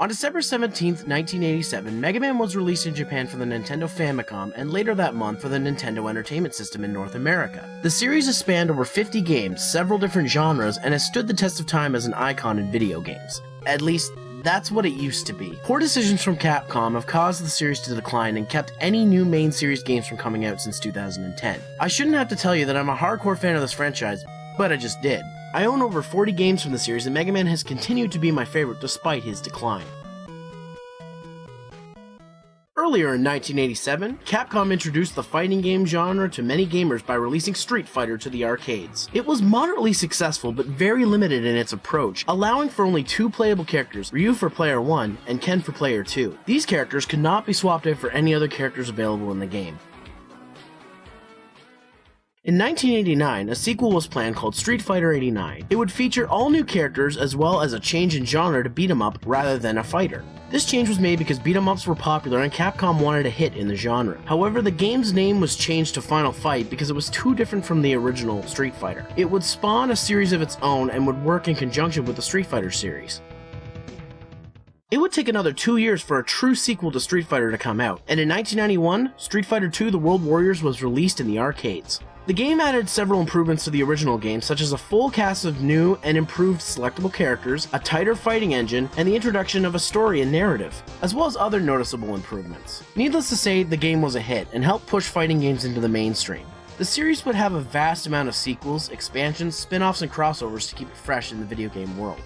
On December 17th, 1987, Mega Man was released in Japan for the Nintendo Famicom and later that month for the Nintendo Entertainment System in North America. The series has spanned over 50 games, several different genres, and has stood the test of time as an icon in video games. At least, that's what it used to be. Poor decisions from Capcom have caused the series to decline and kept any new main series games from coming out since 2010. I shouldn't have to tell you that I'm a hardcore fan of this franchise, but I just did. I own over 40 games from the series, and Mega Man has continued to be my favorite despite his decline. Earlier in 1987, Capcom introduced the fighting game genre to many gamers by releasing Street Fighter to the arcades. It was moderately successful but very limited in its approach, allowing for only 2 playable characters, Ryu for player 1 and Ken for player 2. These characters could not be swapped out for any other characters available in the game. In 1989, a sequel was planned called Street Fighter 89. It would feature all new characters as well as a change in genre to beat 'em up rather than a fighter. This change was made because beat 'em ups were popular and Capcom wanted a hit in the genre. However, the game's name was changed to Final Fight because it was too different from the original Street Fighter. It would spawn a series of its own and would work in conjunction with the Street Fighter series. It would take another 2 years for a true sequel to Street Fighter to come out, and in 1991, Street Fighter II: The World Warriors was released in the arcades. The game added several improvements to the original game, such as a full cast of new and improved selectable characters, a tighter fighting engine, and the introduction of a story and narrative, as well as other noticeable improvements. Needless to say, the game was a hit, and helped push fighting games into the mainstream. The series would have a vast amount of sequels, expansions, spin-offs, and crossovers to keep it fresh in the video game world.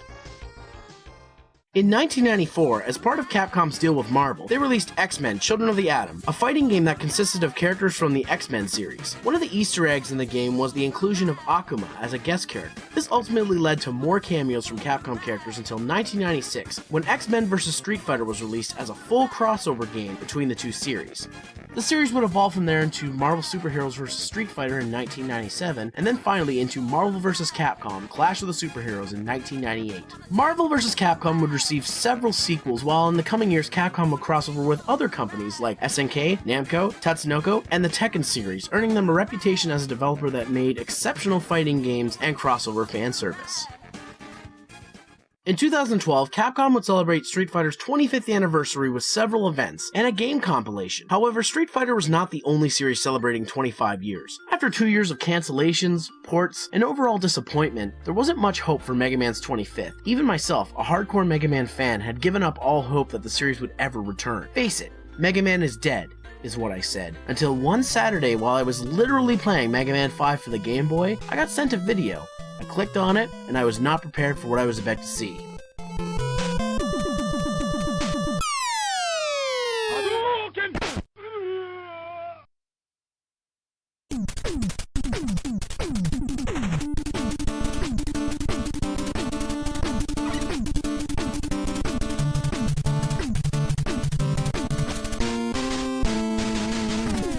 In 1994, as part of Capcom's deal with Marvel, they released X-Men: Children of the Atom, a fighting game that consisted of characters from the X-Men series. One of the Easter eggs in the game was the inclusion of Akuma as a guest character. This ultimately led to more cameos from Capcom characters until 1996, when X-Men vs. Street Fighter was released as a full crossover game between the two series. The series would evolve from there into Marvel Superheroes vs. Street Fighter in 1997, and then finally into Marvel vs. Capcom: Clash of the Superheroes in 1998. Marvel vs. Capcom would receive several sequels, while in the coming years Capcom would cross over with other companies like SNK, Namco, Tatsunoko, and the Tekken series, earning them a reputation as a developer that made exceptional fighting games and crossover fan service. In 2012, Capcom would celebrate Street Fighter's 25th anniversary with several events and a game compilation. However, Street Fighter was not the only series celebrating 25 years. After 2 years of cancellations, ports, and overall disappointment, there wasn't much hope for Mega Man's 25th. Even myself, a hardcore Mega Man fan, had given up all hope that the series would ever return. Face it, Mega Man is dead, is what I said. Until one Saturday, while I was literally playing Mega Man 5 for the Game Boy, I got sent a video. I clicked on it, and I was not prepared for what I was about to see.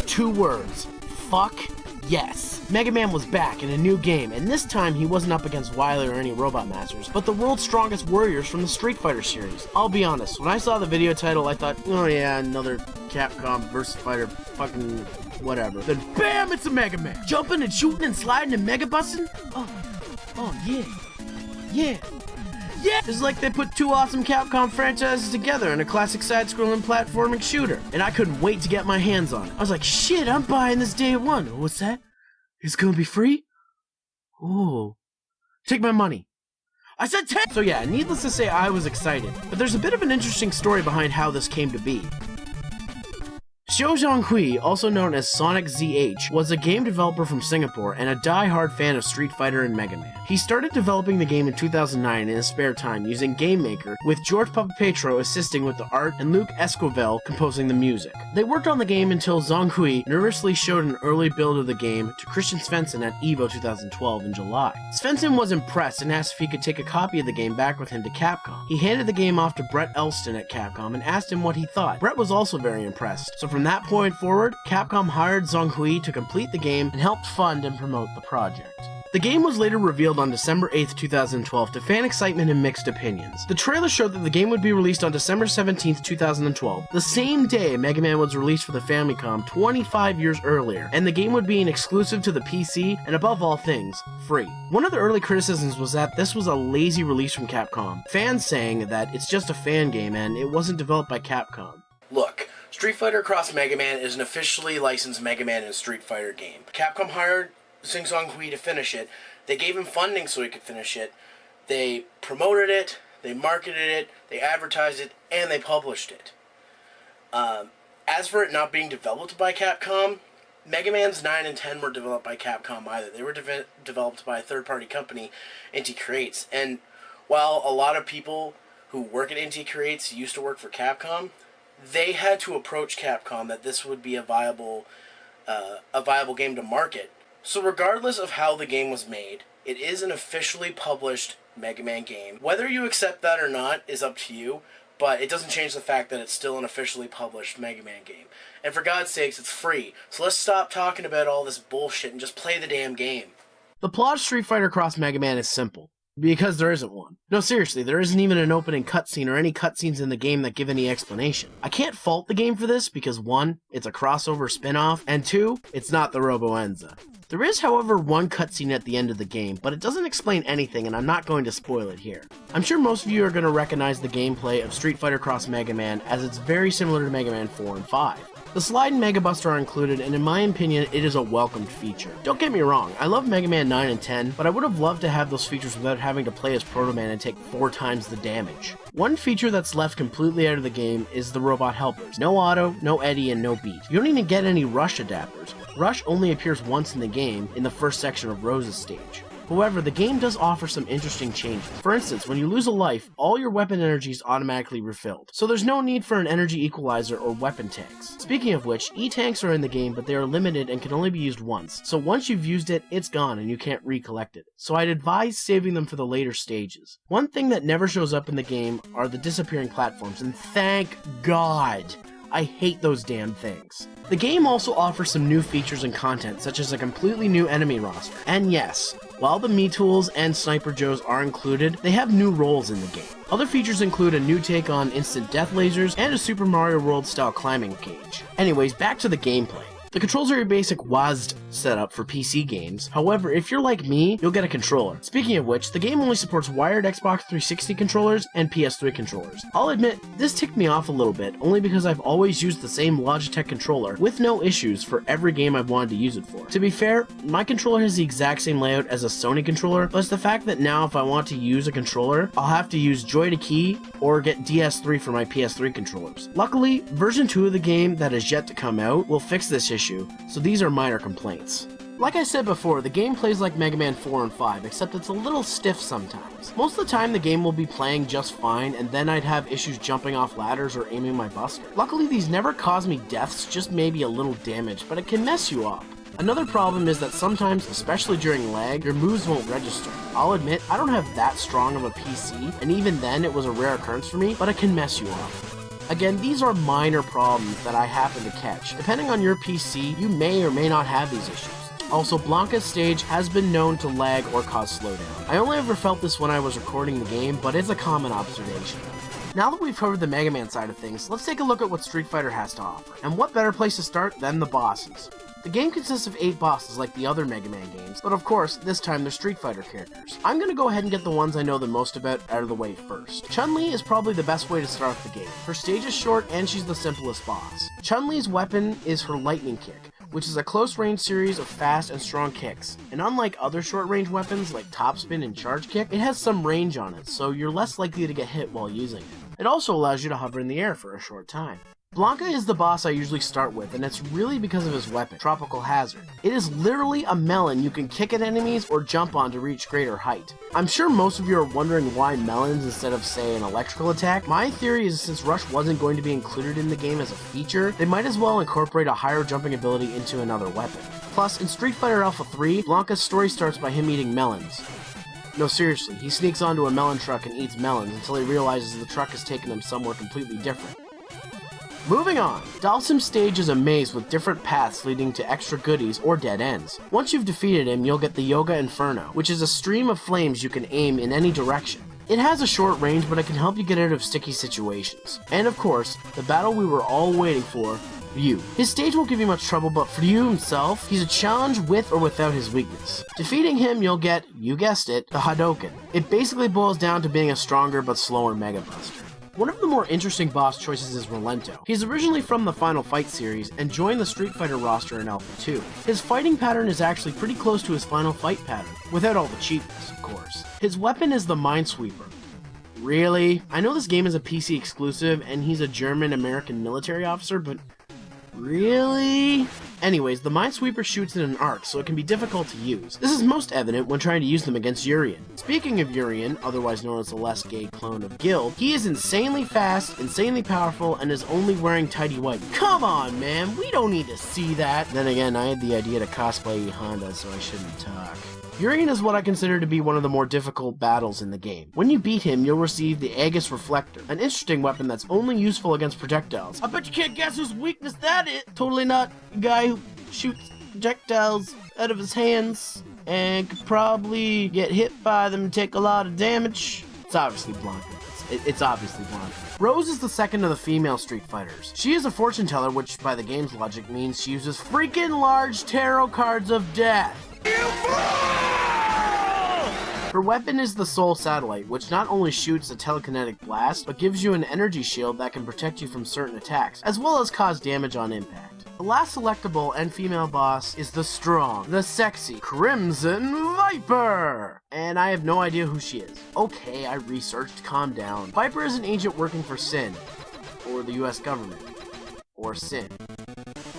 Two words. Fuck yes. Mega Man was back in a new game, and this time he wasn't up against Wily or any Robot Masters, but the world's strongest warriors from the Street Fighter series. I'll be honest, when I saw the video title, I thought, oh yeah, another Capcom vs. Fighter fucking whatever. Then BAM! It's a Mega Man! Jumping and shooting and sliding and mega busting? Oh yeah. Yeah! It's like they put two awesome Capcom franchises together in a classic side-scrolling platforming shooter, and I couldn't wait to get my hands on it. I was like, shit, I'm buying this day one. What's that? It's gonna be free? Ooh. Take my money. I said take! So yeah, needless to say, I was excited, but there's a bit of an interesting story behind how this came to be. Xiao Zhanghui, also known as Sonic ZH, was a game developer from Singapore and a die-hard fan of Street Fighter and Mega Man. He started developing the game in 2009 in his spare time using Game Maker, with George Papapetro assisting with the art and Luke Esquivel composing the music. They worked on the game until Zhanghui nervously showed an early build of the game to Christian Svensson at EVO 2012 in July. Svensson was impressed and asked if he could take a copy of the game back with him to Capcom. He handed the game off to Brett Elston at Capcom and asked him what he thought. Brett was also very impressed, so from that point forward, Capcom hired Zhonghui to complete the game and helped fund and promote the project. The game was later revealed on December 8th, 2012 to fan excitement and mixed opinions. The trailer showed that the game would be released on December 17th, 2012, the same day Mega Man was released for the Famicom 25 years earlier, and the game would be an exclusive to the PC and above all things, free. One of the early criticisms was that this was a lazy release from Capcom, fans saying that it's just a fan game and it wasn't developed by Capcom. Look, Street Fighter Cross Mega Man is an officially licensed Mega Man and Street Fighter game. Capcom hired Sing Song Hui to finish it. They gave him funding so he could finish it. They promoted it, they marketed it, they advertised it, and they published it. As for it not being developed by Capcom, Mega Man's 9 and 10 were developed by Capcom either. They were developed by a third-party company, Inti Creates. And while a lot of people who work at Inti Creates used to work for Capcom, they had to approach Capcom that this would be a viable game to market. So regardless of how the game was made, it is an officially published Mega Man game. Whether you accept that or not is up to you, but it doesn't change the fact that it's still an officially published Mega Man game. And for God's sakes, it's free. So let's stop talking about all this bullshit and just play the damn game. The plot of Street Fighter Cross Mega Man is simple. Because there isn't one. No, seriously, there isn't even an opening cutscene or any cutscenes in the game that give any explanation. I can't fault the game for this because 1, it's a crossover spin-off, and 2, it's not the Robo-Enza. There is, however, one cutscene at the end of the game, but it doesn't explain anything and I'm not going to spoil it here. I'm sure most of you are going to recognize the gameplay of Street Fighter Cross Mega Man as it's very similar to Mega Man 4 and 5. The Slide and Mega Buster are included, and in my opinion, it is a welcomed feature. Don't get me wrong, I love Mega Man 9 and 10, but I would have loved to have those features without having to play as Proto Man and take 4 times the damage. One feature that's left completely out of the game is the robot helpers. No auto, no eddy, and no beat. You don't even get any rush adapters. Rush only appears once in the game, in the first section of Rose's stage. However, the game does offer some interesting changes. For instance, when you lose a life, all your weapon energy is automatically refilled, so there's no need for an energy equalizer or weapon tanks. Speaking of which, E-tanks are in the game, but they are limited and can only be used once, so once you've used it, it's gone and you can't recollect it. So I'd advise saving them for the later stages. One thing that never shows up in the game are the disappearing platforms, and thank God! I hate those damn things. The game also offers some new features and content, such as a completely new enemy roster. And yes, while the Me Tools and Sniper Joes are included, they have new roles in the game. Other features include a new take on instant death lasers and a Super Mario World style climbing cage. Anyways, back to the gameplay. The controls are your basic WASD setup for PC games. However, if you're like me, you'll get a controller. Speaking of which, the game only supports wired Xbox 360 controllers and PS3 controllers. I'll admit, this ticked me off a little bit, only because I've always used the same Logitech controller with no issues for every game I've wanted to use it for. To be fair, my controller has the exact same layout as a Sony controller, but it's the fact that now if I want to use a controller, I'll have to use Joy to Key or get DS3 for my PS3 controllers. Luckily, version 2 of the game that is yet to come out will fix this issue, so these are minor complaints. Like I said before, the game plays like Mega Man 4 and 5, except it's a little stiff sometimes. Most of the time the game will be playing just fine, and then I'd have issues jumping off ladders or aiming my buster. Luckily these never cause me deaths, just maybe a little damage, but it can mess you up. Another problem is that sometimes, especially during lag, your moves won't register. I'll admit, I don't have that strong of a PC, and even then it was a rare occurrence for me, but it can mess you up. Again, these are minor problems that I happen to catch. Depending on your PC, you may or may not have these issues. Also, Blanca's stage has been known to lag or cause slowdown. I only ever felt this when I was recording the game, but it's a common observation. Now that we've covered the Mega Man side of things, let's take a look at what Street Fighter has to offer. And what better place to start than the bosses? The game consists of 8 bosses like the other Mega Man games, but of course, this time they're Street Fighter characters. I'm gonna go ahead and get the ones I know the most about out of the way first. Chun-Li is probably the best way to start off the game. Her stage is short and she's the simplest boss. Chun-Li's weapon is her lightning kick, which is a close-range series of fast and strong kicks. And unlike other short-range weapons like topspin and charge kick, it has some range on it, so you're less likely to get hit while using it. It also allows you to hover in the air for a short time. Blanca is the boss I usually start with, and it's really because of his weapon, Tropical Hazard. It is literally a melon you can kick at enemies or jump on to reach greater height. I'm sure most of you are wondering why melons instead of, say, an electrical attack. My theory is since Rush wasn't going to be included in the game as a feature, they might as well incorporate a higher jumping ability into another weapon. Plus, in Street Fighter Alpha 3, Blanca's story starts by him eating melons. No, seriously, he sneaks onto a melon truck and eats melons until he realizes the truck has taken him somewhere completely different. Moving on, Dalsim's stage is a maze with different paths leading to extra goodies or dead ends. Once you've defeated him, you'll get the Yoga Inferno, which is a stream of flames you can aim in any direction. It has a short range, but it can help you get out of sticky situations. And of course, the battle we were all waiting for, Ryu. His stage won't give you much trouble, but for Ryu himself, he's a challenge with or without his weakness. Defeating him, you'll get, you guessed it, the Hadouken. It basically boils down to being a stronger but slower Mega Buster. One of the more interesting boss choices is Rolento. He's originally from the Final Fight series and joined the Street Fighter roster in Alpha 2. His fighting pattern is actually pretty close to his Final Fight pattern, without all the cheapness, of course. His weapon is the Minesweeper. Really? I know this game is a PC exclusive and he's a German-American military officer, but really? Anyways, the Minesweeper shoots in an arc, so it can be difficult to use. This is most evident when trying to use them against Urien. Speaking of Urien, otherwise known as the less gay clone of Guild, he is insanely fast, insanely powerful, and is only wearing tidy white. Come on, man, we don't need to see that! Then again, I had the idea to cosplay Honda, so I shouldn't talk. Urien is what I consider to be one of the more difficult battles in the game. When you beat him, you'll receive the Aegis Reflector, an interesting weapon that's only useful against projectiles. I bet you can't guess whose weakness that is! Totally not a guy who shoots projectiles out of his hands and could probably get hit by them and take a lot of damage. It's obviously Blanka. It's obviously Blanka. Rose is the second of the female Street Fighters. She is a fortune teller, which by the game's logic means she uses freaking large tarot cards of death. Her weapon is the Soul Satellite, which not only shoots a telekinetic blast, but gives you an energy shield that can protect you from certain attacks, as well as cause damage on impact. The last selectable and female boss is the strong, the sexy, Crimson Viper! And I have no idea who she is. Okay, I researched, calm down. Viper is an agent working for Sin, or the U.S. government, or Sin.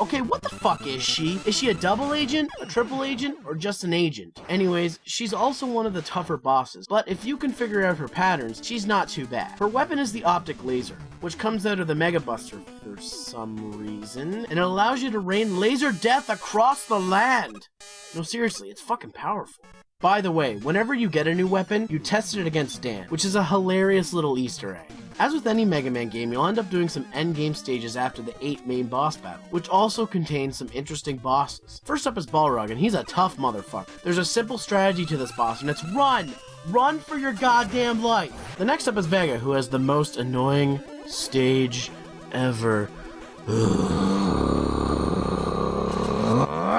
Okay, what the fuck is she? Is she a double agent, a triple agent, or just an agent? Anyways, she's also one of the tougher bosses, but if you can figure out her patterns, she's not too bad. Her weapon is the Optic Laser, which comes out of the Mega Buster for some reason, and it allows you to rain laser death across the land! No, seriously, it's fucking powerful. By the way, whenever you get a new weapon, you test it against Dan, which is a hilarious little Easter egg. As with any Mega Man game, you'll end up doing some endgame stages after the 8 main boss battle, which also contains some interesting bosses. First up is Balrog, and he's a tough motherfucker. There's a simple strategy to this boss, and it's run! Run for your goddamn life! The next up is Vega, who has the most annoying stage ever.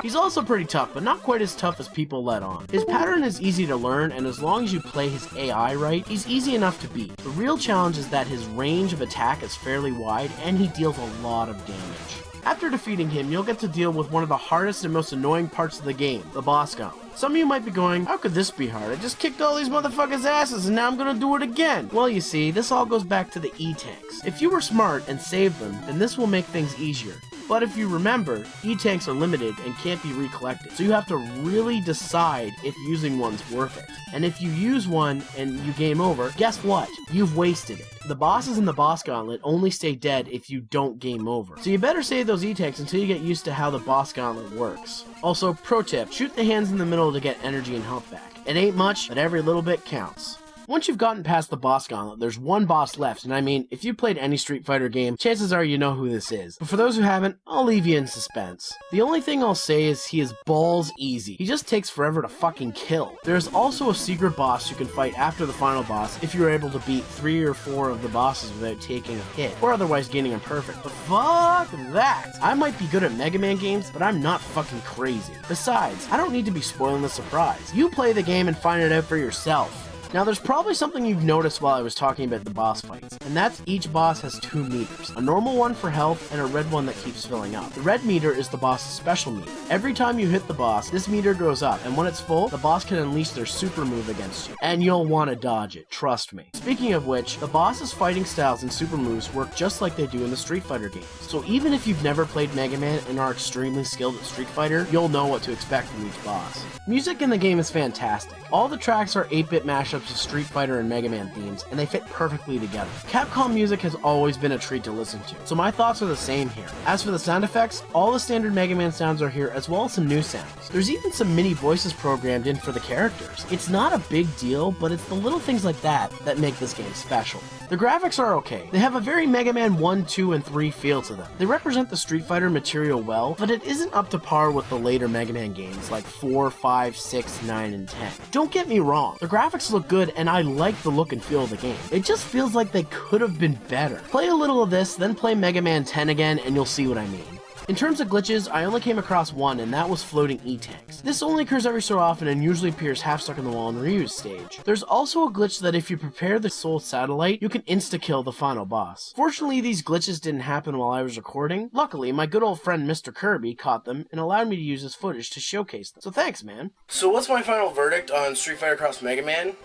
He's also pretty tough, but not quite as tough as people let on. His pattern is easy to learn, and as long as you play his AI right, he's easy enough to beat. The real challenge is that his range of attack is fairly wide, and he deals a lot of damage. After defeating him, you'll get to deal with one of the hardest and most annoying parts of the game, the boss gauntlet. Some of you might be going, how could this be hard? I just kicked all these motherfuckers' asses and now I'm gonna do it again. Well, you see, this all goes back to the E-Tanks. If you were smart and saved them, then this will make things easier. But if you remember, E-Tanks are limited and can't be recollected, so you have to really decide if using one's worth it. And if you use one and you game over, guess what? You've wasted it. The bosses in the boss gauntlet only stay dead if you don't game over. So you better save those E-Tanks until you get used to how the boss gauntlet works. Also, pro tip, shoot the hands in the middle to get energy and health back. It ain't much, but every little bit counts. Once you've gotten past the boss gauntlet, there's one boss left, and I mean, if you played any Street Fighter game, chances are you know who this is. But for those who haven't, I'll leave you in suspense. The only thing I'll say is he is balls easy. He just takes forever to fucking kill. There's also a secret boss you can fight after the final boss if you're able to beat 3 or 4 of the bosses without taking a hit, or otherwise gaining a perfect. But fuck that! I might be good at Mega Man games, but I'm not fucking crazy. Besides, I don't need to be spoiling the surprise. You play the game and find it out for yourself. Now there's probably something you've noticed while I was talking about the boss fights, and that's each boss has 2 meters. A normal one for health, and a red one that keeps filling up. The red meter is the boss's special meter. Every time you hit the boss, this meter goes up, and when it's full, the boss can unleash their super move against you. And you'll want to dodge it, trust me. Speaking of which, the boss's fighting styles and super moves work just like they do in the Street Fighter games. So even if you've never played Mega Man and are extremely skilled at Street Fighter, you'll know what to expect from each boss. Music in the game is fantastic. All the tracks are 8-bit mashups concepts of Street Fighter and Mega Man themes, and they fit perfectly together. Capcom music has always been a treat to listen to, so my thoughts are the same here. As for the sound effects, all the standard Mega Man sounds are here, as well as some new sounds. There's even some mini voices programmed in for the characters. It's not a big deal, but it's the little things like that that make this game special. The graphics are okay. They have a very Mega Man 1, 2, and 3 feel to them. They represent the Street Fighter material well, but it isn't up to par with the later Mega Man games like 4, 5, 6, 9, and 10. Don't get me wrong, the graphics look good and I like the look and feel of the game. It just feels like they could have been better. Play a little of this, then play Mega Man 10 again and you'll see what I mean. In terms of glitches, I only came across one, and that was floating E-tanks. This only occurs every so often and usually appears half stuck in the wall in Ryu's stage. There's also a glitch that if you prepare the Soul Satellite, you can insta-kill the final boss. Fortunately, these glitches didn't happen while I was recording. Luckily, my good old friend Mr. Kirby caught them and allowed me to use his footage to showcase them. So thanks, man. So what's my final verdict on Street Fighter Cross Mega Man?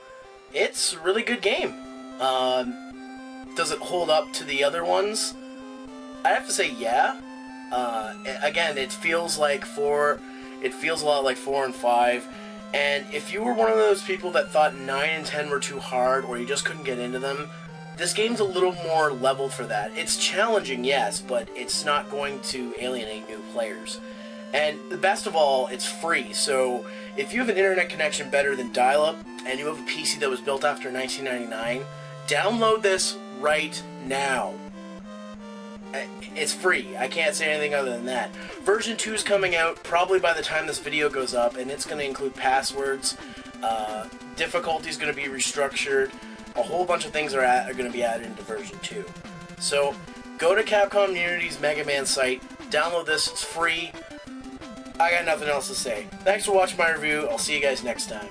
It's a really good game. Does it hold up to the other ones? I have to say yeah. Again, it feels a lot like 4 and 5, and if you were one of those people that thought 9 and 10 were too hard, or you just couldn't get into them, this game's a little more leveled for that. It's challenging, yes, but it's not going to alienate new players. And the best of all, it's free, so if you have an internet connection better than dial-up, and you have a PC that was built after 1999, download this right now. It's free. I can't say anything other than that. Version 2 is coming out probably by the time this video goes up, and it's going to include passwords, difficulty is going to be restructured, a whole bunch of things are going to be added into version 2. So, go to Capcom Unity's Mega Man site, download this, it's free. I got nothing else to say. Thanks for watching my review, I'll see you guys next time.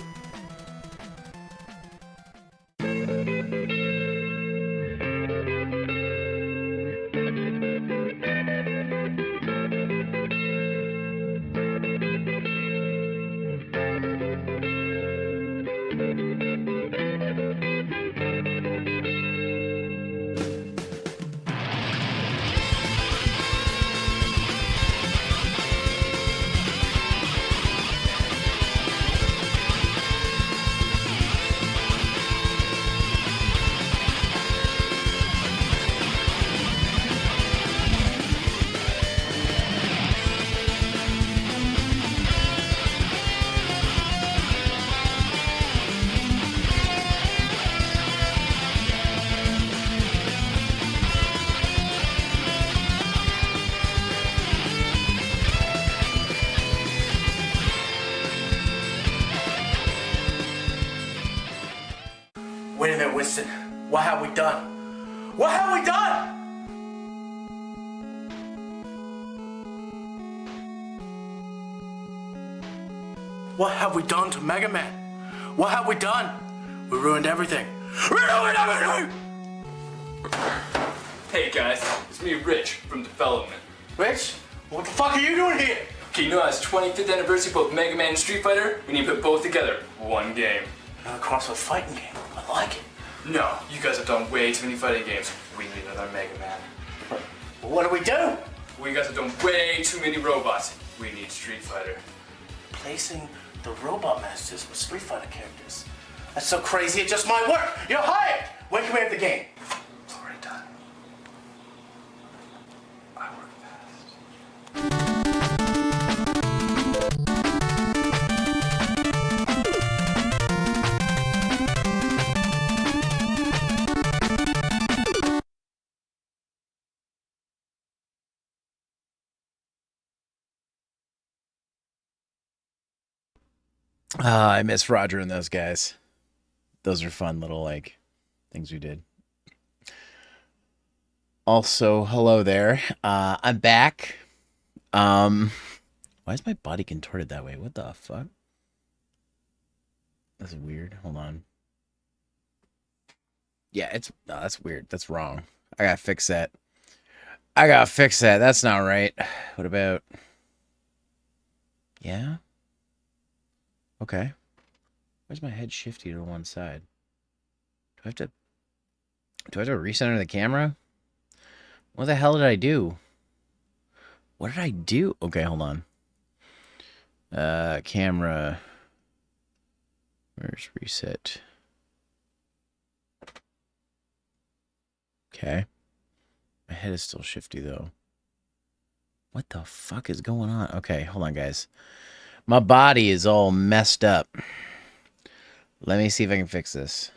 Wait a minute, Winston. What have we done? What have we done? What have we done to Mega Man? What have we done? We ruined everything. We ruined everything! Hey guys, it's me, Rich, from development. Rich, what the fuck are you doing here? Okay, you know it's 25th anniversary of both Mega Man and Street Fighter? We need to put both together. One game. Another crossword fighting game. I like it. No, you guys have done way too many fighting games. We need another Mega Man. What do we do? We guys have done way too many robots. We need Street Fighter. Placing the robot masters with Street Fighter characters. That's so crazy, it just might work. You're hired. When can we have the game? It's already done. I work fast. I miss Roger and those guys. Those are fun little, like, things we did. Also, hello there. I'm back. Why is my body contorted that way? What the fuck? That's weird. Hold on. Yeah, no, that's weird. That's wrong. I gotta fix that. That's not right. What about... Yeah? Okay. Where's my head shifty to one side? Do I have to recenter the camera? What the hell did I do? What did I do? Okay, hold on. Camera. Where's reset? Okay. My head is still shifty, though. What the fuck is going on? Okay, hold on, guys. My body is all messed up. Let me see if I can fix this.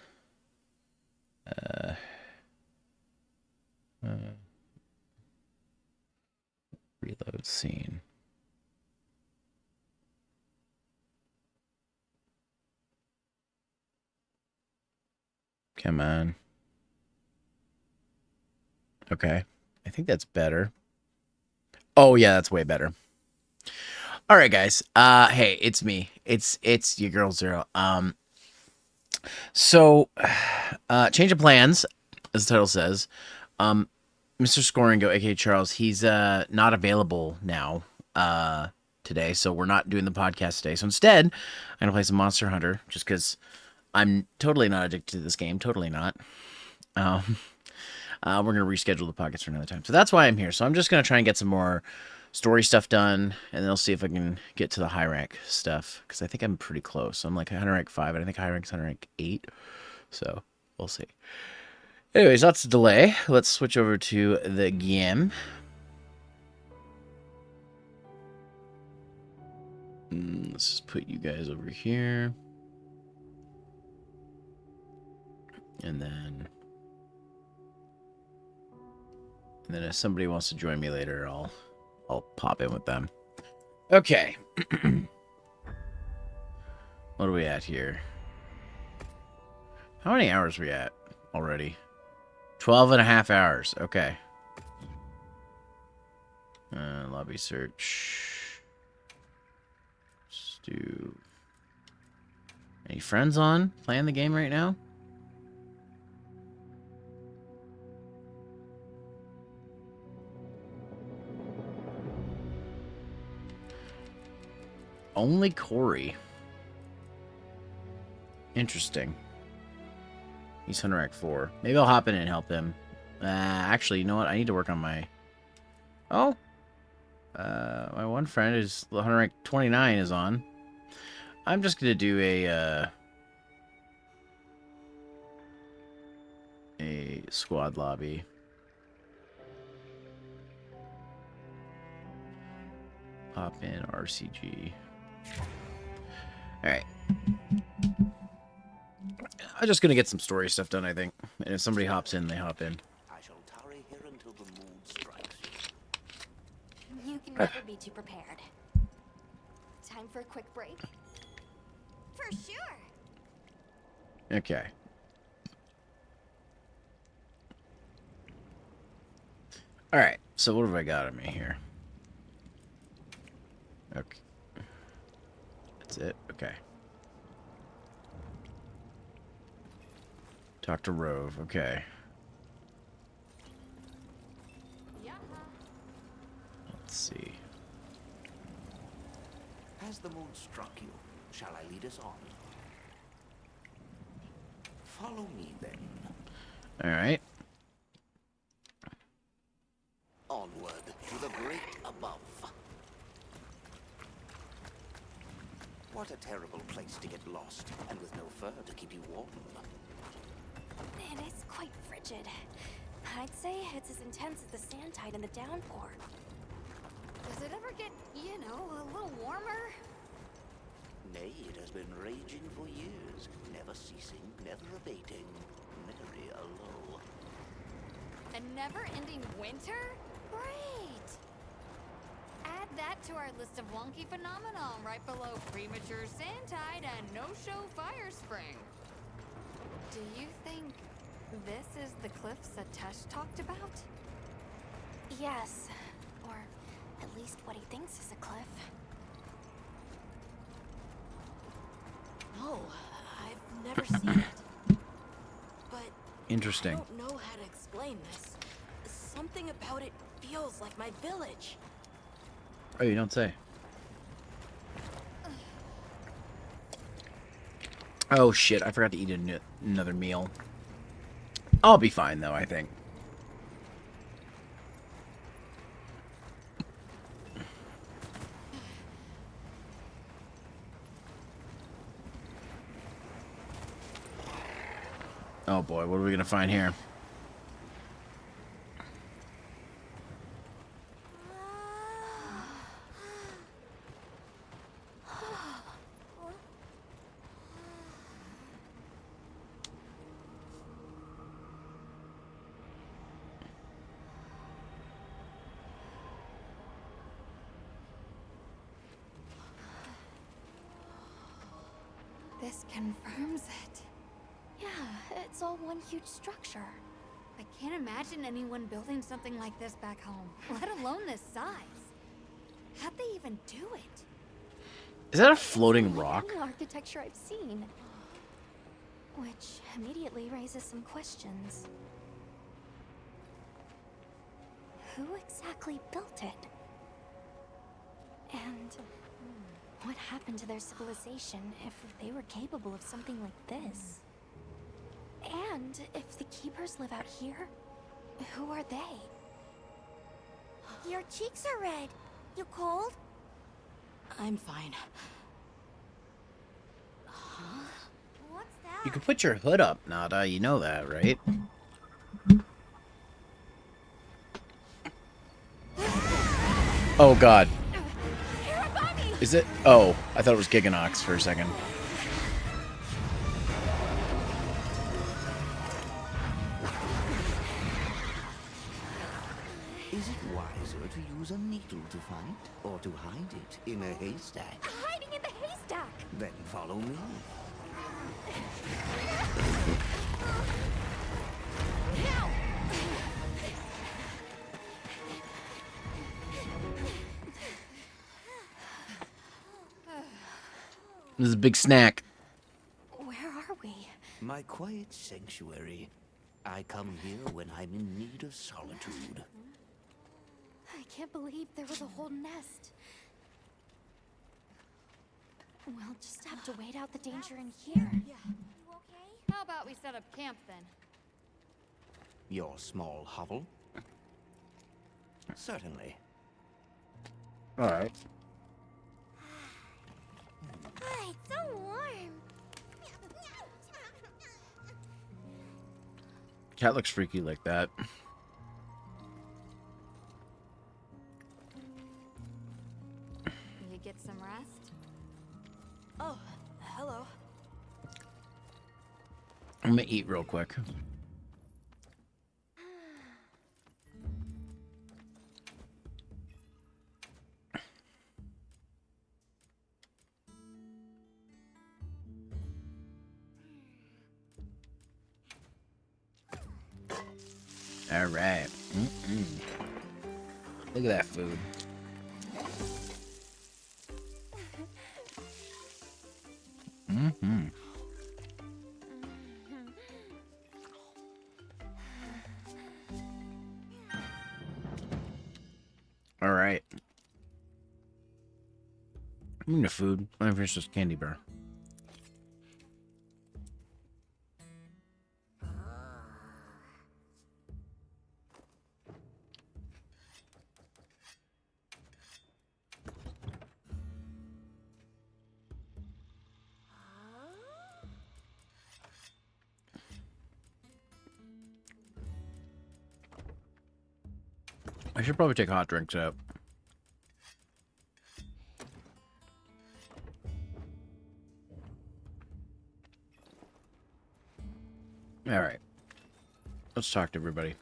Reload scene. Come on. Okay. I think that's better. Oh, yeah, that's way better. All right, guys. Hey, it's me. It's your girl Zero. So, change of plans, as the title says. Mr. Scoringo, aka Charles, he's not available now today, so we're not doing the podcast today. So instead, I'm gonna play some Monster Hunter, just because I'm totally not addicted to this game. Totally not. We're gonna reschedule the podcast for another time. So that's why I'm here. So I'm just gonna try and get some more story stuff done, and then I'll see if I can get to the high rank stuff, because I think I'm pretty close. I'm like 100 rank 5, and I think high rank's 100 rank 8. So we'll see. Anyways, lots of delay. Let's switch over to the game. Let's just put you guys over here. And then if somebody wants to join me later, I'll pop in with them. Okay. What are we at here? How many hours are we at already? 12 and a half hours. Okay. Lobby search. Let's do... Any friends on playing the game right now? Only Corey. Interesting. He's 100 rank 4. Maybe I'll hop in and help him. Actually, you know what? I need to work on my... Oh! My one friend is 100 rank 29 is on. I'm just gonna do a squad lobby. Pop in RCG. Alright. I'm just gonna get some story stuff done, I think. And if somebody hops in, they hop in. I shall tarry here until the moon strikes you. You can never be too prepared. Time for a quick break? For sure. Okay. Alright, so what have I got on me here? Okay. That's it? Okay. Talk to Rove, okay. Let's see. Has the moon struck you? Shall I lead us on? Follow me then. Alright. Onward to the great above. What a terrible place to get lost, and with no fur to keep you warm. It is quite frigid. I'd say it's as intense as the sand tide in the downpour. Does it ever get, you know, a little warmer? Nay, it has been raging for years, never ceasing, never abating, nary a lull. A never-ending winter? Great! Add that to our list of wonky phenomenon right below premature sand tide and no-show fire spring. Do you think this is the cliffs that Tesh talked about? Yes, or at least what he thinks is a cliff. No, I've never seen it. But Interesting. I don't know how to explain this. Something about it feels like my village. Oh, you don't say. Oh shit, I forgot to eat another meal. I'll be fine though, I think. Oh boy, what are we gonna find here? This confirms it. Yeah, it's all one huge structure. I can't imagine anyone building something like this back home, let alone this size. How'd they even do it? Is that a floating It's unlike rock? any architecture I've seen. Which immediately raises some questions. Who exactly built it? And what happened to their civilization if they were capable of something like this? And if the keepers live out here, who are they? Your cheeks are red. You cold? I'm fine. What's that? You can put your hood up, Nada. You know that, right? Oh god. Is it? Oh, I thought it was Giganox for a second. Is it wiser to use a needle to fight, or to hide it in a haystack? Hiding in the haystack! Then follow me. This is a big snack. Where are we? My quiet sanctuary. I come here when I'm in need of solitude. I can't believe there was a whole nest. We'll just have to wait out the danger in here. Yeah. You okay? How about we set up camp then? Your small hovel? Certainly. Alright. Oh, it's so warm. Cat looks freaky like that. You get some rest? Oh, hello. I'm gonna eat real quick. All right. Look at that food. All right. I'm into food. Let me finish this candy bar. I should probably take hot drinks out. All right. Let's talk to everybody.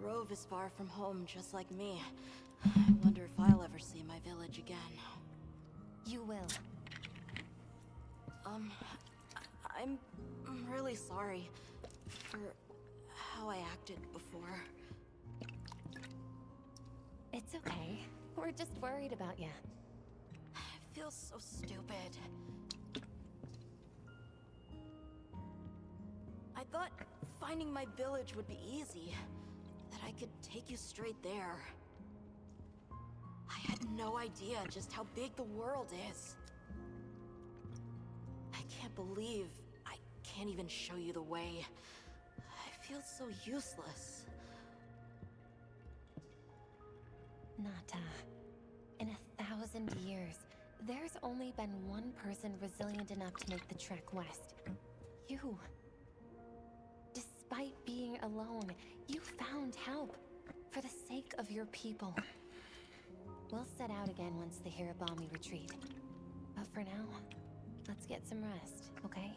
Rove is far from home, just like me. I wonder if I'll ever see my village again. You will. I'm really sorry for how I acted before. It's okay. We're just worried about you. I feel so stupid. I thought finding my village would be easy. That I could take you straight there. I had no idea just how big the world is. I can't believe I can't even show you the way. I feel so useless. Nata, in 1,000 years, there's only been one person resilient enough to make the trek west. You. Despite being alone, you found help for the sake of your people. We'll set out again once the Hirabami retreat. But for now, let's get some rest, okay?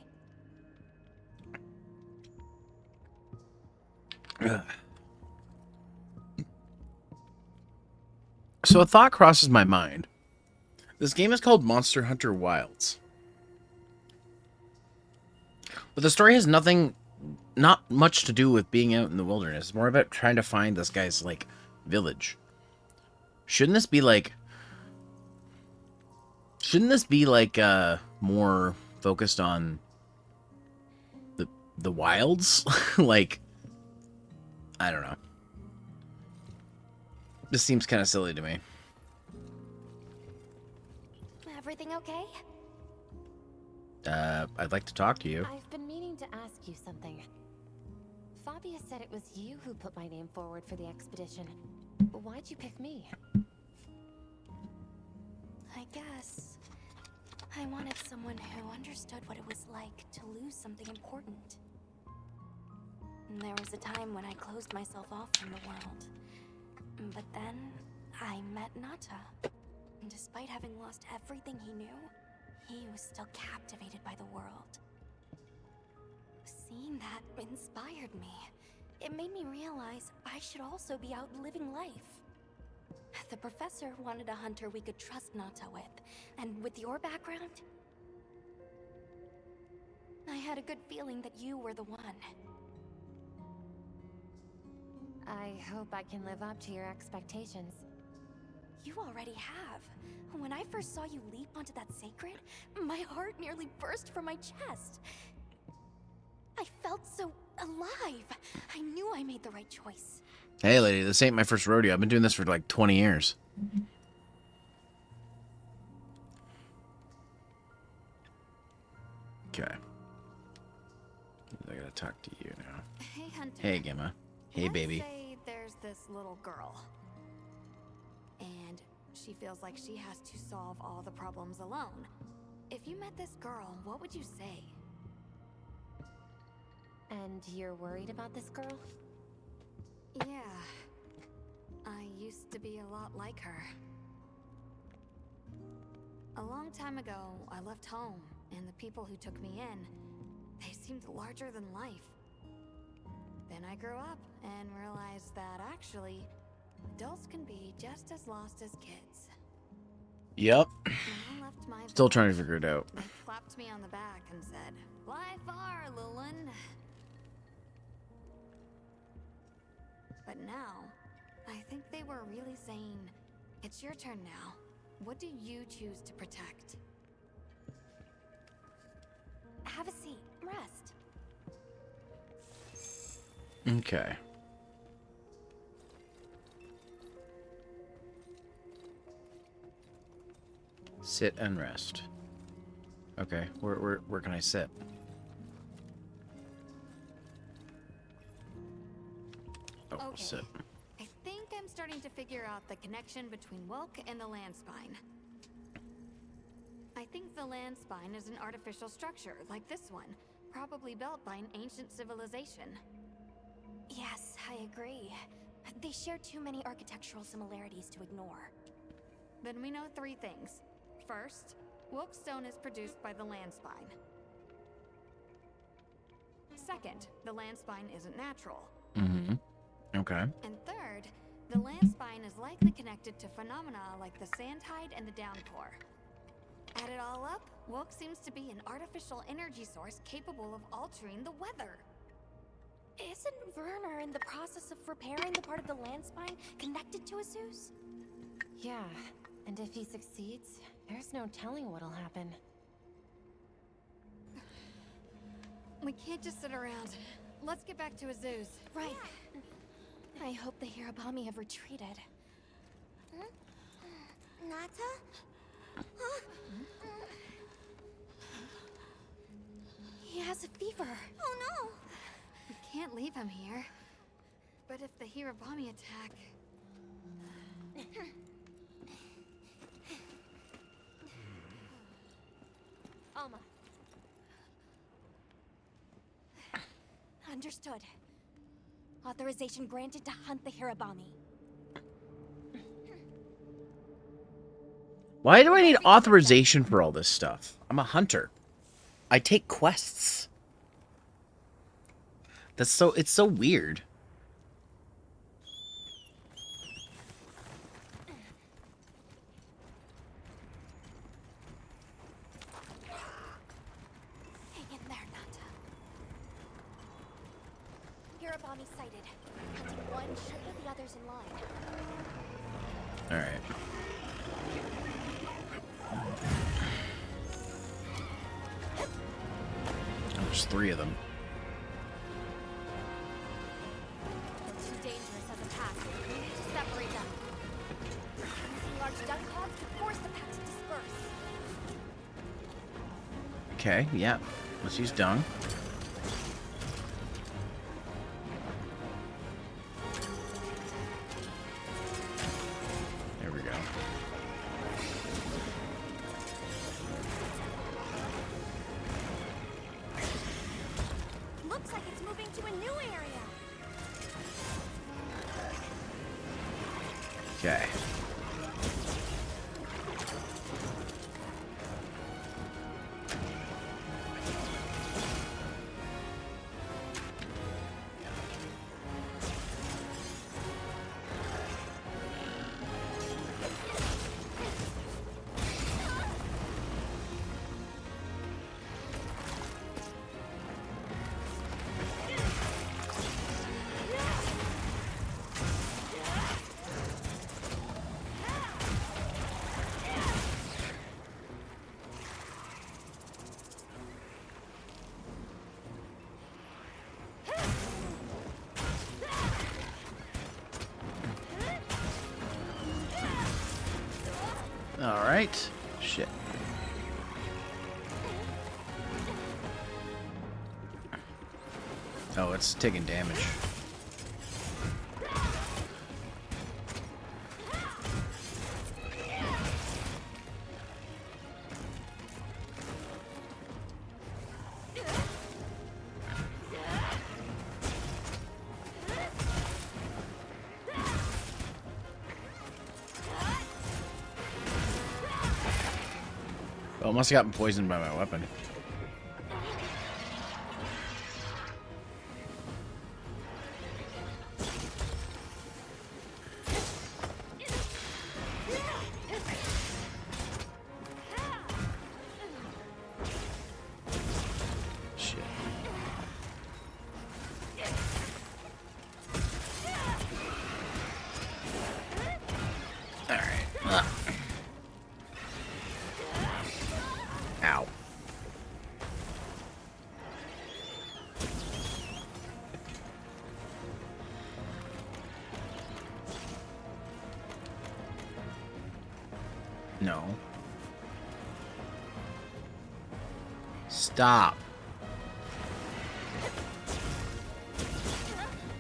So a thought crosses my mind. This game is called Monster Hunter Wilds. But the story has not much to do with being out in the wilderness. It's more about trying to find this guy's, like, village. Shouldn't this be, like, more focused on the wilds? Like, I don't know. This seems kind of silly to me. Everything okay? I'd like to talk to you. I've been meaning to ask you something. Fabia said it was you who put my name forward for the expedition. Why'd you pick me? I guess I wanted someone who understood what it was like to lose something important. And there was a time when I closed myself off from the world. But then I met Nata. And despite having lost everything he knew, he was still captivated by the world. Seeing that inspired me. It made me realize I should also be out living life. The professor wanted a hunter we could trust Nata with, and with your background, I had a good feeling that you were the one. I hope I can live up to your expectations. You already have. When I first saw you leap onto that sacred, my heart nearly burst from my chest. I felt so alive. I knew I made the right choice. Hey, lady, this ain't my first rodeo. I've been doing this for like 20 years. Okay. I gotta talk to you now. Hey, Hunter. Hey, Gemma. Hey, Let's baby. say there's this little girl. And she feels like she has to solve all the problems alone. If you met this girl, what would you say? And you're worried about this girl? Yeah. I used to be a lot like her. A long time ago, I left home, and the people who took me in, they seemed larger than life. Then I grew up and realized that actually, adults can be just as lost as kids. Yep. When I left my Still trying to village, figure it out. they clapped me on the back and said, "Fly far, Lilin." But now, I think they were really saying, "It's your turn now. What do you choose to protect?" Have a seat. Rest. Okay. Sit and rest. Okay, where can I sit? Oh, Okay. sit. I think I'm starting to figure out the connection between Wilk and the land spine. I think the land spine is an artificial structure, like this one, probably built by an ancient civilization. Yes, I agree. They share too many architectural similarities to ignore. Then we know three things. First, Wilk stone is produced by the land spine. Second, the land spine isn't natural. Mm-hmm. Okay. And third, the land spine is likely connected to phenomena like the sand tide and the downpour. Add it all up, Wilk seems to be an artificial energy source capable of altering the weather. Isn't Werner in the process of repairing the part of the land spine connected to Zeus? Yeah, and if he succeeds, there's no telling what'll happen. We can't just sit around. Let's get back to Zeus. Right. I hope the Hirabami have retreated. Nata? He has a fever. Oh no! We can't leave him here. But if the Hirabami attack... Alma. Understood. Authorization granted to hunt the Hirabami. Why do I need authorization for all this stuff? I'm a hunter. I take quests. It's so weird. Hirabami sighted. Hunting one should put the others in line. Alright. Oh, there's 3 of them. They're too dangerous as a pack. We need to separate them. Using large dung pods could force the pack to disperse. Okay, yeah. Let's use dung. There we go. Looks like it's moving to a new area. Okay. Alright. Shit. Oh, it's taking damage. Oh, must have gotten poisoned by my weapon. Shit. Alright. Ow. No. Stop.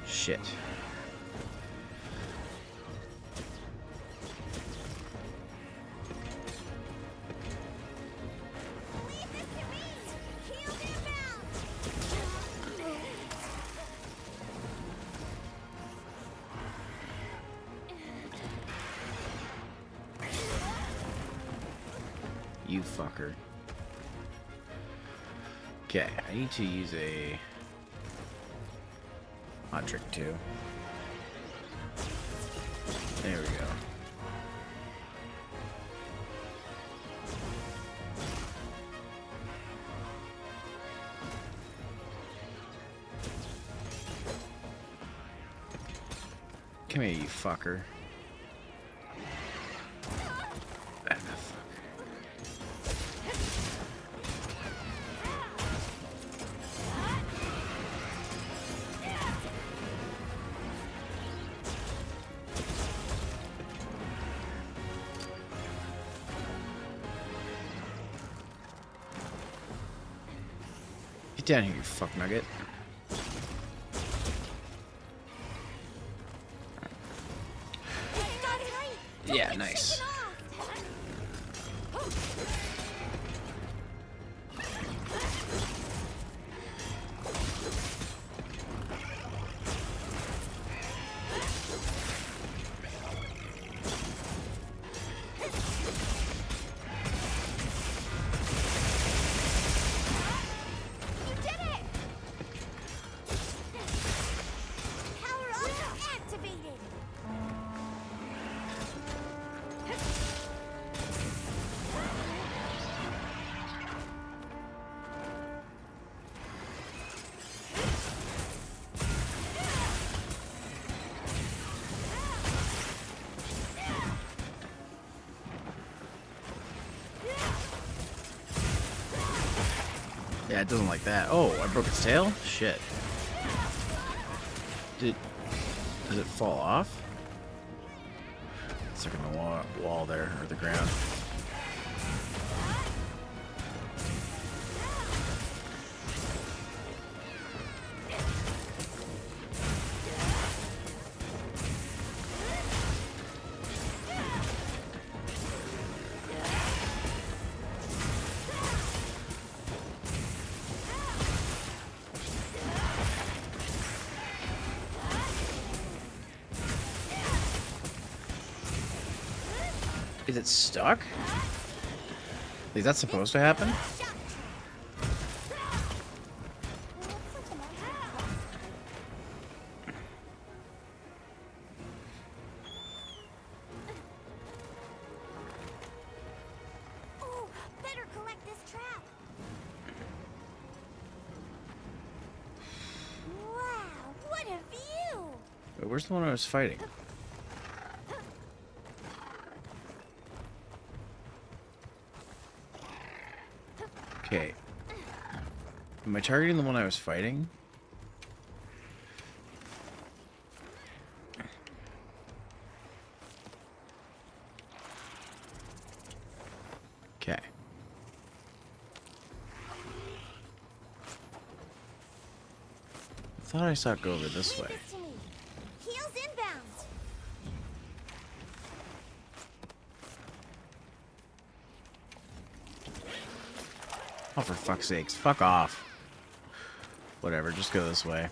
Shit. You fucker. Okay, I need to use a hot trick too. There we go. Come here, you fucker. Get down here, you fuck nugget. Yeah, nice. Yeah, it doesn't like that. Oh, I broke its tail? Shit. Does it fall off? It's like in the wall there, or the ground. Is it stuck? Is that supposed to happen? Oh, better collect this trap. Wow, what a view! Wait, where's the one I was fighting? Okay. Am I targeting the one I was fighting? Okay. I thought I saw it go over this way. Heels inbound. Oh, for fuck's sakes. Fuck off. Whatever, just go this way.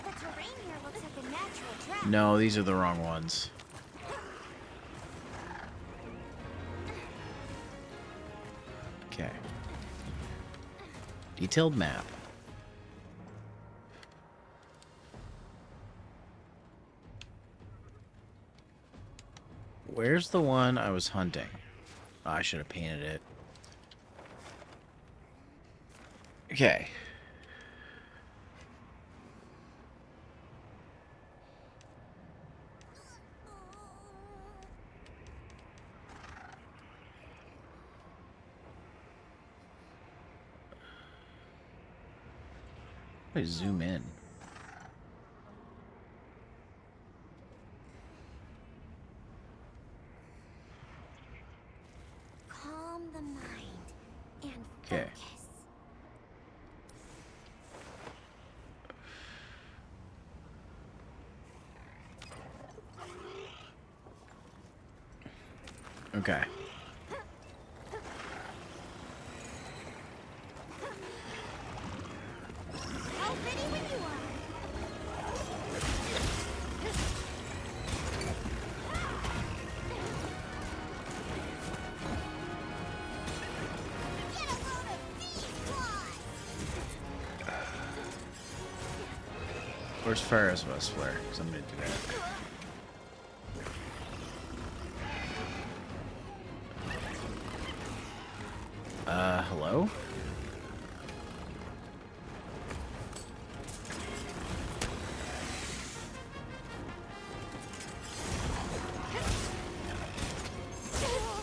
The terrain here looks like a natural trap. No, these are the wrong ones. Okay. Detailed map. Where's the one I was hunting? Oh, I should have painted it. Okay. I zoom in. Calm the mind and Okay. focus. Okay. How ready when you are. Get a load of these claws. Where's Ferris West Flare? Because I'm gonna do that. Hello?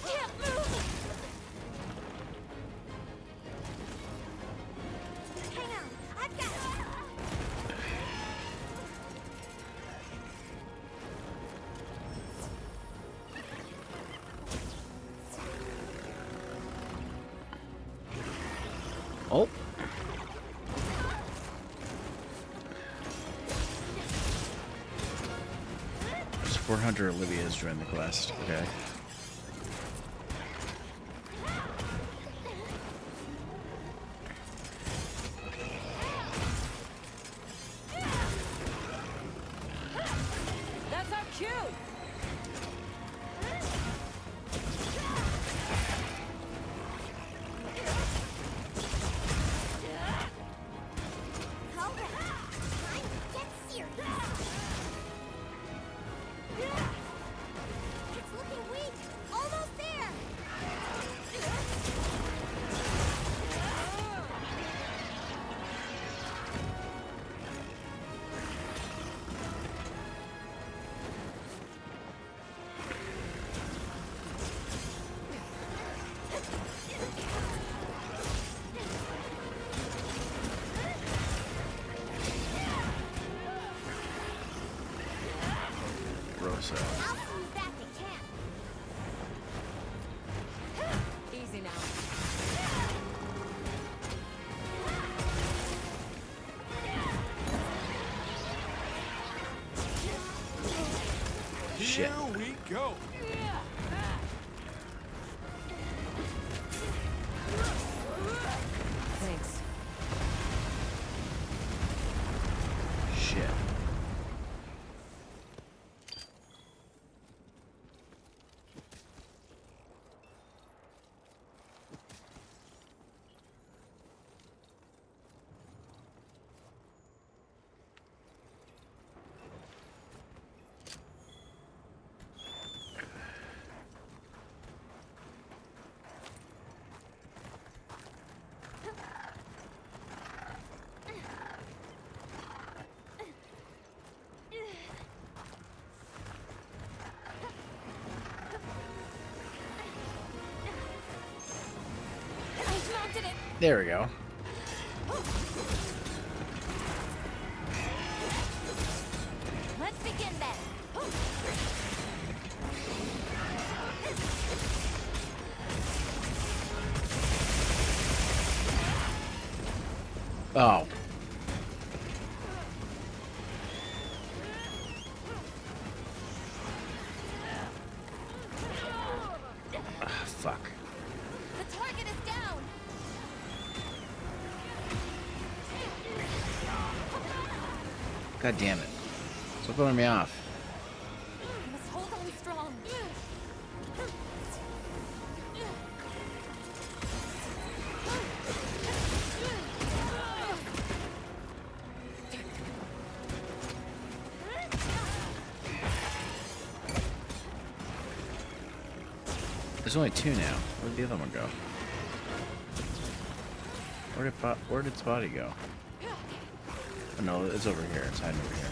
Can't move. Hang on, I've got it. Oh. Support Hunter Olivia has joined the quest. Okay. That's our cue! All right, time to get serious. It's looking weak. Almost there. shit. Here we go. Thanks. Shit. There we go. Let's begin then. Oh. Ah, fuck. The target is down. God damn it. Stop throwing me off. You must hold on strong. There's only two now. Where'd the other one go? Where did Spotty go? Oh, no, it's over here. It's hiding over here.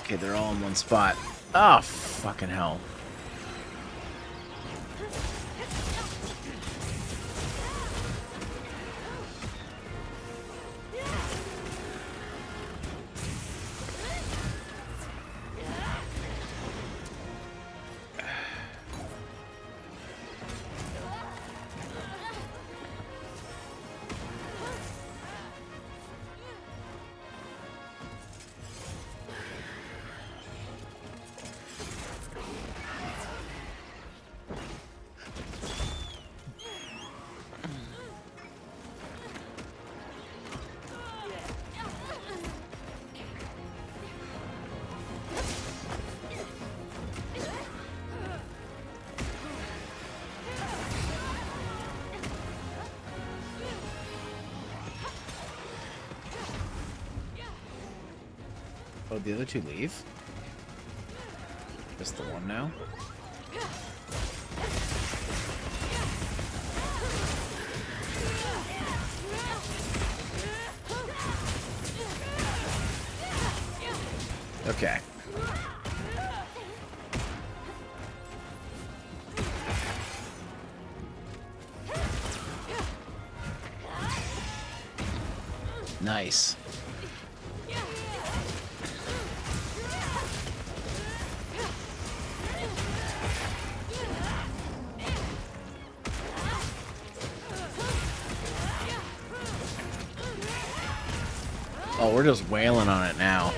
Okay, they're all in one spot. Oh, fucking hell. Oh, the other two leave? Just the one now? Okay. Nice. Oh, we're just wailing on it now.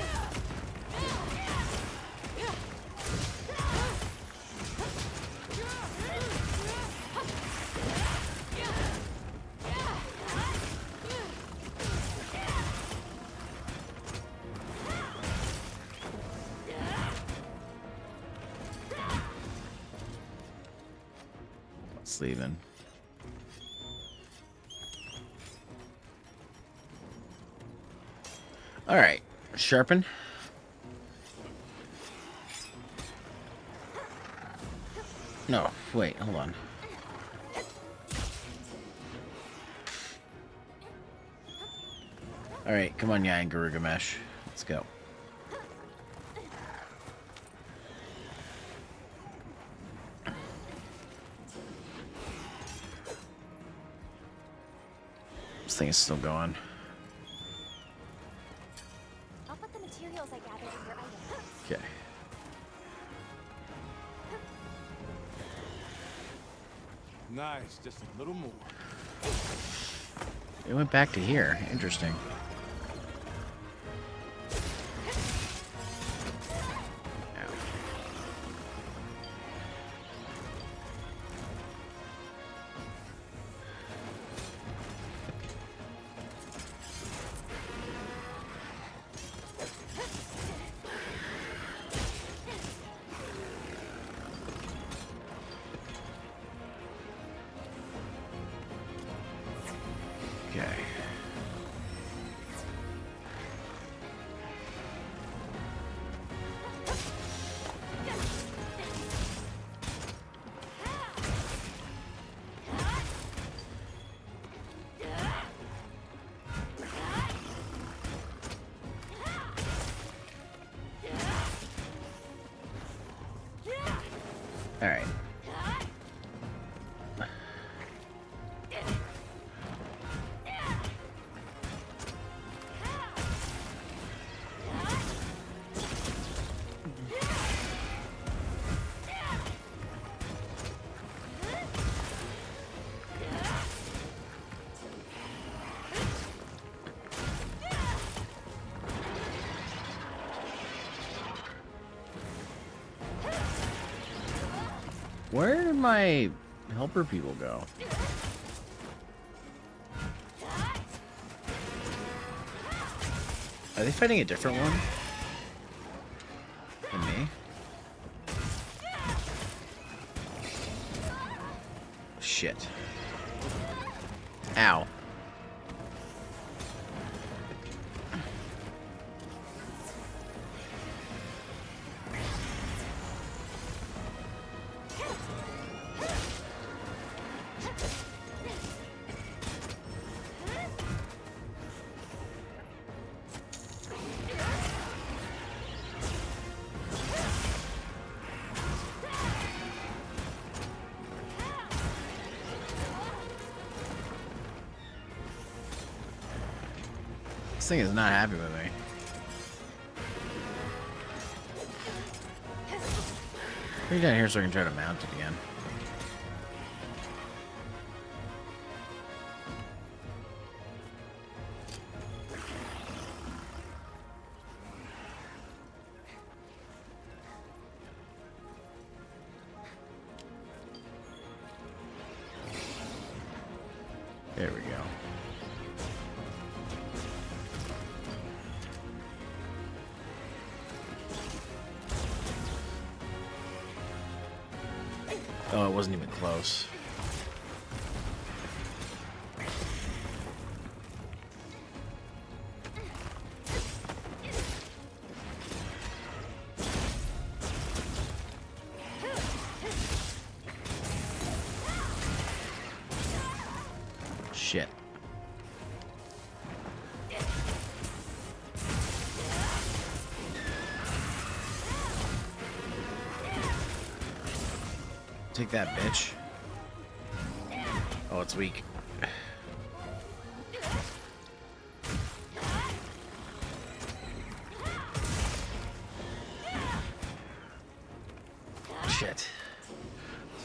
It's leaving. All right, sharpen. No, wait, hold on. Alright, come on, yeah, and Garugamesh. Let's go. This thing is still going. I'll put the materials I gathered in your item. Okay. Nice, just a little more. It went back to here. Interesting. Ow. Okay. All right. Where did my helper people go? Are they fighting a different one than me? Shit. Ow. This thing is not happy with me. Bring it down here so I can try to mount it again. There we go. Oh, it wasn't even close. Shit. Take that, bitch. Oh, it's weak. Shit.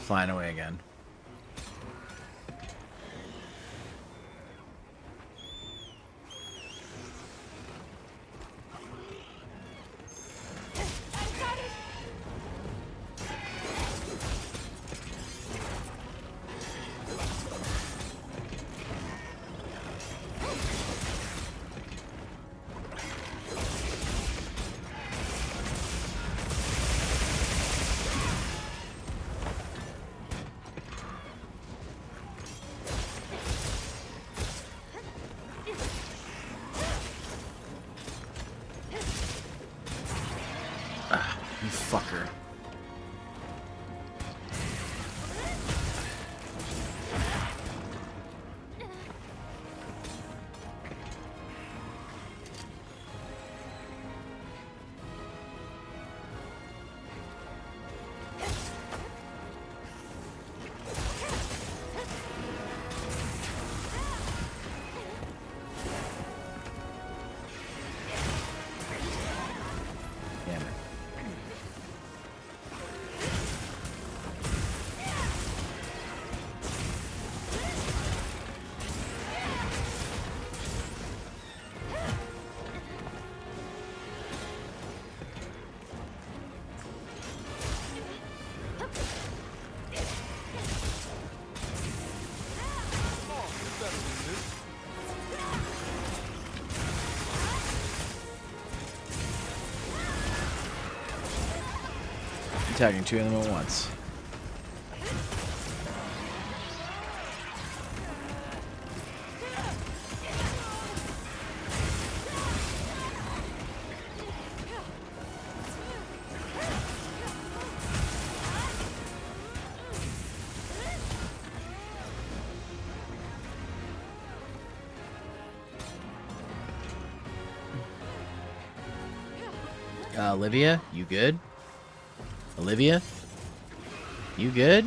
Flying away again. You fucker. Attacking two of them at once. Olivia, you good? Olivia? You good?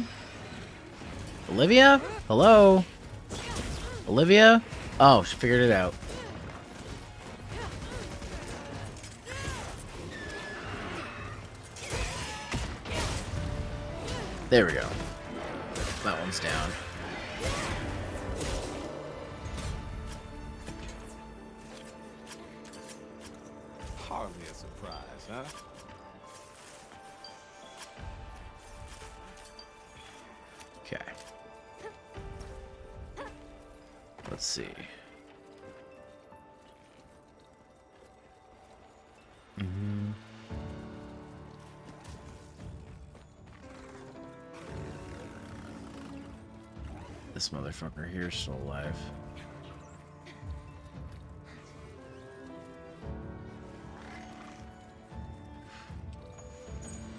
Olivia? Hello? Olivia? Oh, she figured it out. There we go. That one's down. Hardly a surprise, huh? Okay. Let's see. This motherfucker here is still alive.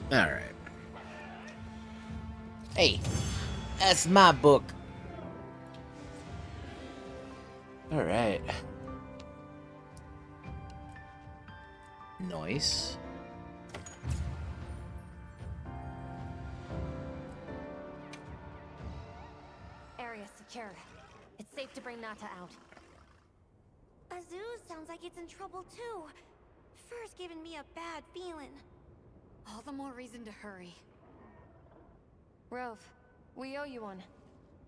Alright. Hey, that's my book. Alright. Nice. Area secure. It's safe to bring Nata out. Azuz sounds like it's in trouble too. Fur's giving me a bad feeling. All the more reason to hurry. Rove, we owe you one.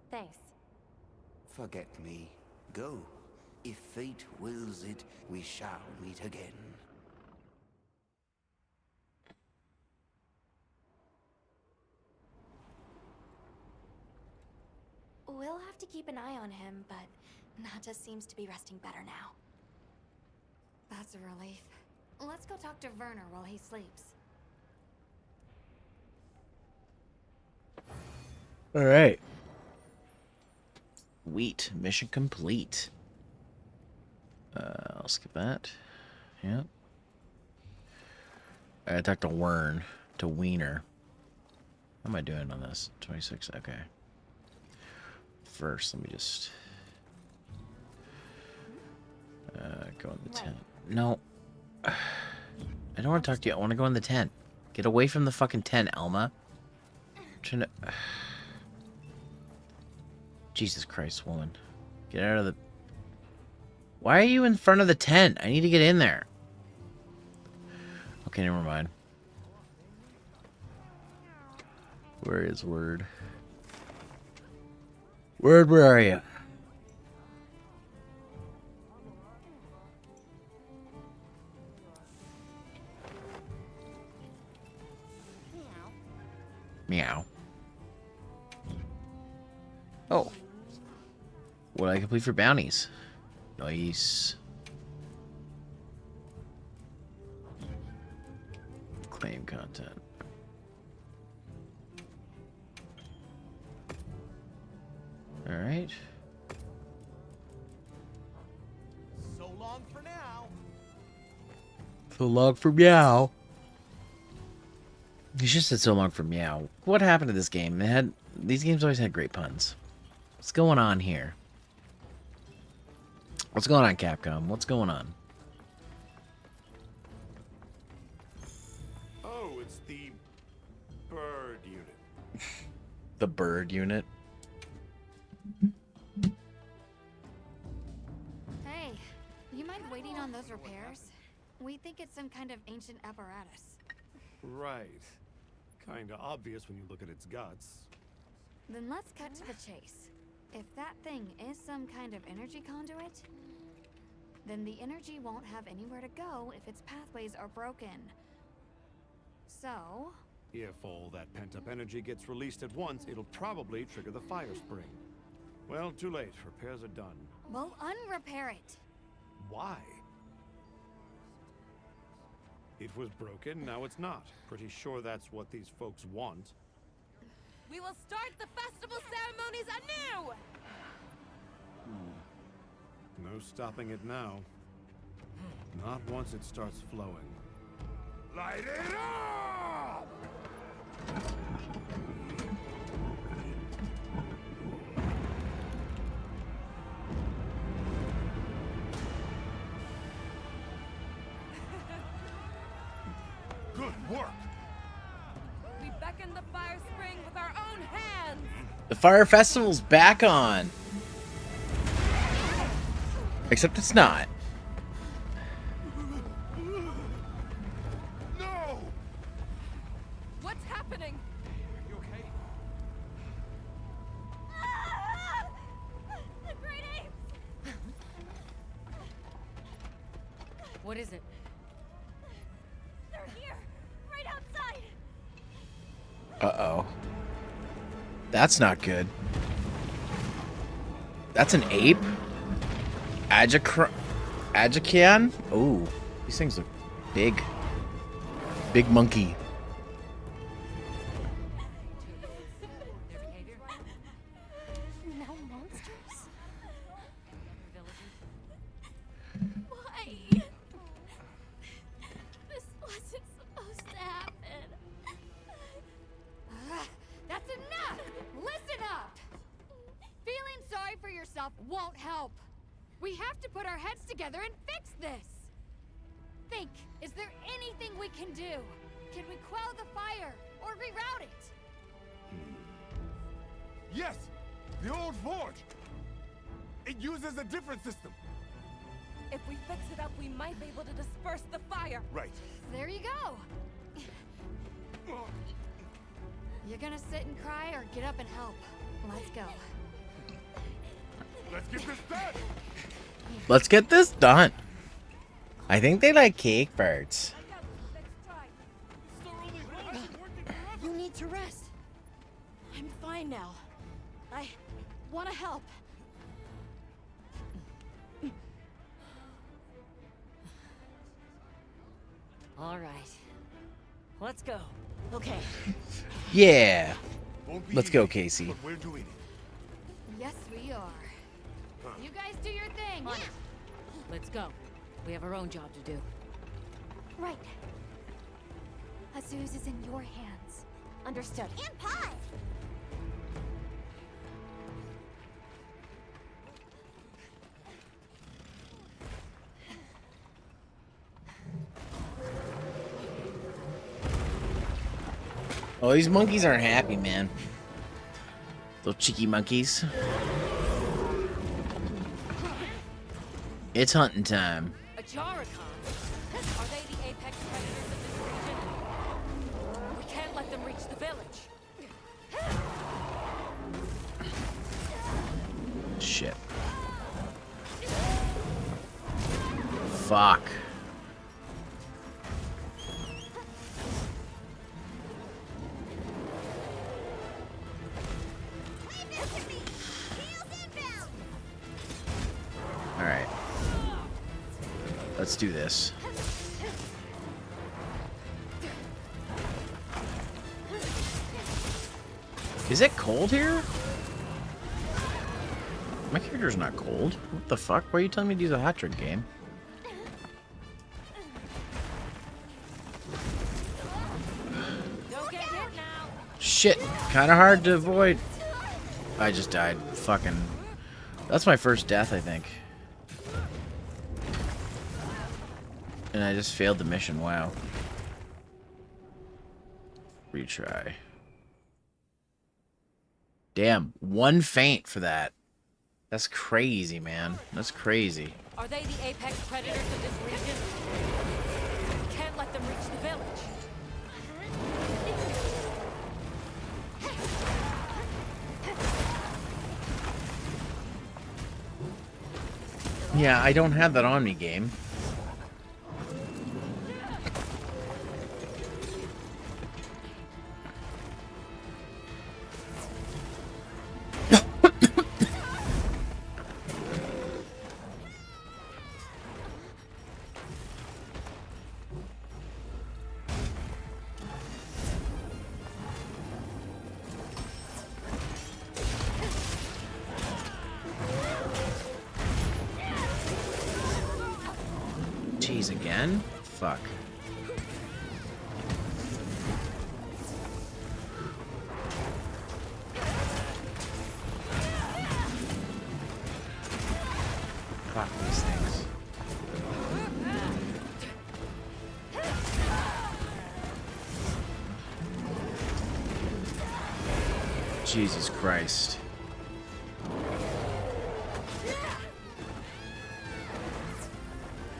Thanks. Forget me. Go. If fate wills it, we shall meet again. We'll have to keep an eye on him, but Nata seems to be resting better now. That's a relief. Let's go talk to Werner while he sleeps. Alright. Wheat. Mission complete. I'll skip that. Yep. I talked to Wern. To Wiener. How am I doing on this? 26? Okay. First, let me just... go in the tent. No. I don't want to talk to you. I want to go in the tent. Get away from the fucking tent, Alma. I'm trying to... Jesus Christ, woman. Get out of the... Why are you in front of the tent? I need to get in there. Okay, never mind. Where is Word? Word, where are you? Meow. Oh. What do I complete for bounties? Nice. Claim content. Alright. So long for now. So long for meow. You just said so long for meow. What happened to this game? These games always had great puns. What's going on here? What's going on, Capcom? What's going on? Oh, it's the bird unit. The bird unit. Hey, you mind waiting on those repairs? We think it's some kind of ancient apparatus. Right. Kinda obvious when you look at its guts. Then let's cut to the chase. If that thing is some kind of energy conduit, then the energy won't have anywhere to go if its pathways are broken. So... If all that pent-up energy gets released at once, it'll probably trigger the fire spring. Well, too late. Repairs are done. we'll unrepair it. Why? It was broken, now it's not. Pretty sure that's what these folks want. We will start the festival ceremonies anew! No stopping it now. Not once it starts flowing. Light it up! Good work! We beckon the fire spring with our own hands! The fire festival's back on. Except it's not. No! What's happening? You okay? The great apes! What is it? They're here! Right outside! Uh-oh. That's not good. That's an ape? Ajacan? Ooh, these things look big. Big monkey. Now monsters? Why? This wasn't supposed to happen. That's enough! Listen up! Feeling sorry for yourself won't help. We have to put our heads together and fix this. Think, is there anything we can do? Can we quell the fire or reroute it? Yes! The old forge! It uses a different system. If we fix it up, we might be able to disperse the fire. Right. There you go. You're gonna sit and cry or get up and help? Let's go. Let's get this done! Let's get this done. I think they like cake birds. You need to rest. I'm fine now. I want to help. All right. Let's go. Okay. Yeah. Won't be Let's go, easy, Casey. But we're doing it. Yes, we are. You guys do your thing. Let's go. We have our own job to do. Right. Azuz is in your hands. Understood. And pause. Oh, these monkeys aren't happy, man. Little cheeky monkeys. It's hunting time. Ajaricon? Are they the apex predators of this region? We can't let them reach the village. Shit. Fuck. Alright. Let's do this. Is it cold here? My character's not cold. What the fuck? Why are you telling me to use a hot drink game? Don't get hit now. Shit. Kinda hard to avoid. I just died. Fucking. That's my first death, I think. And I just failed the mission. Wow. Retry. Damn. One faint for that. That's crazy, man. That's crazy. Are they the apex predators of this region? We can't let them reach the village. Yeah, I don't have that on me, game. Jeez, again? Fuck. Fuck these things. Jesus Christ.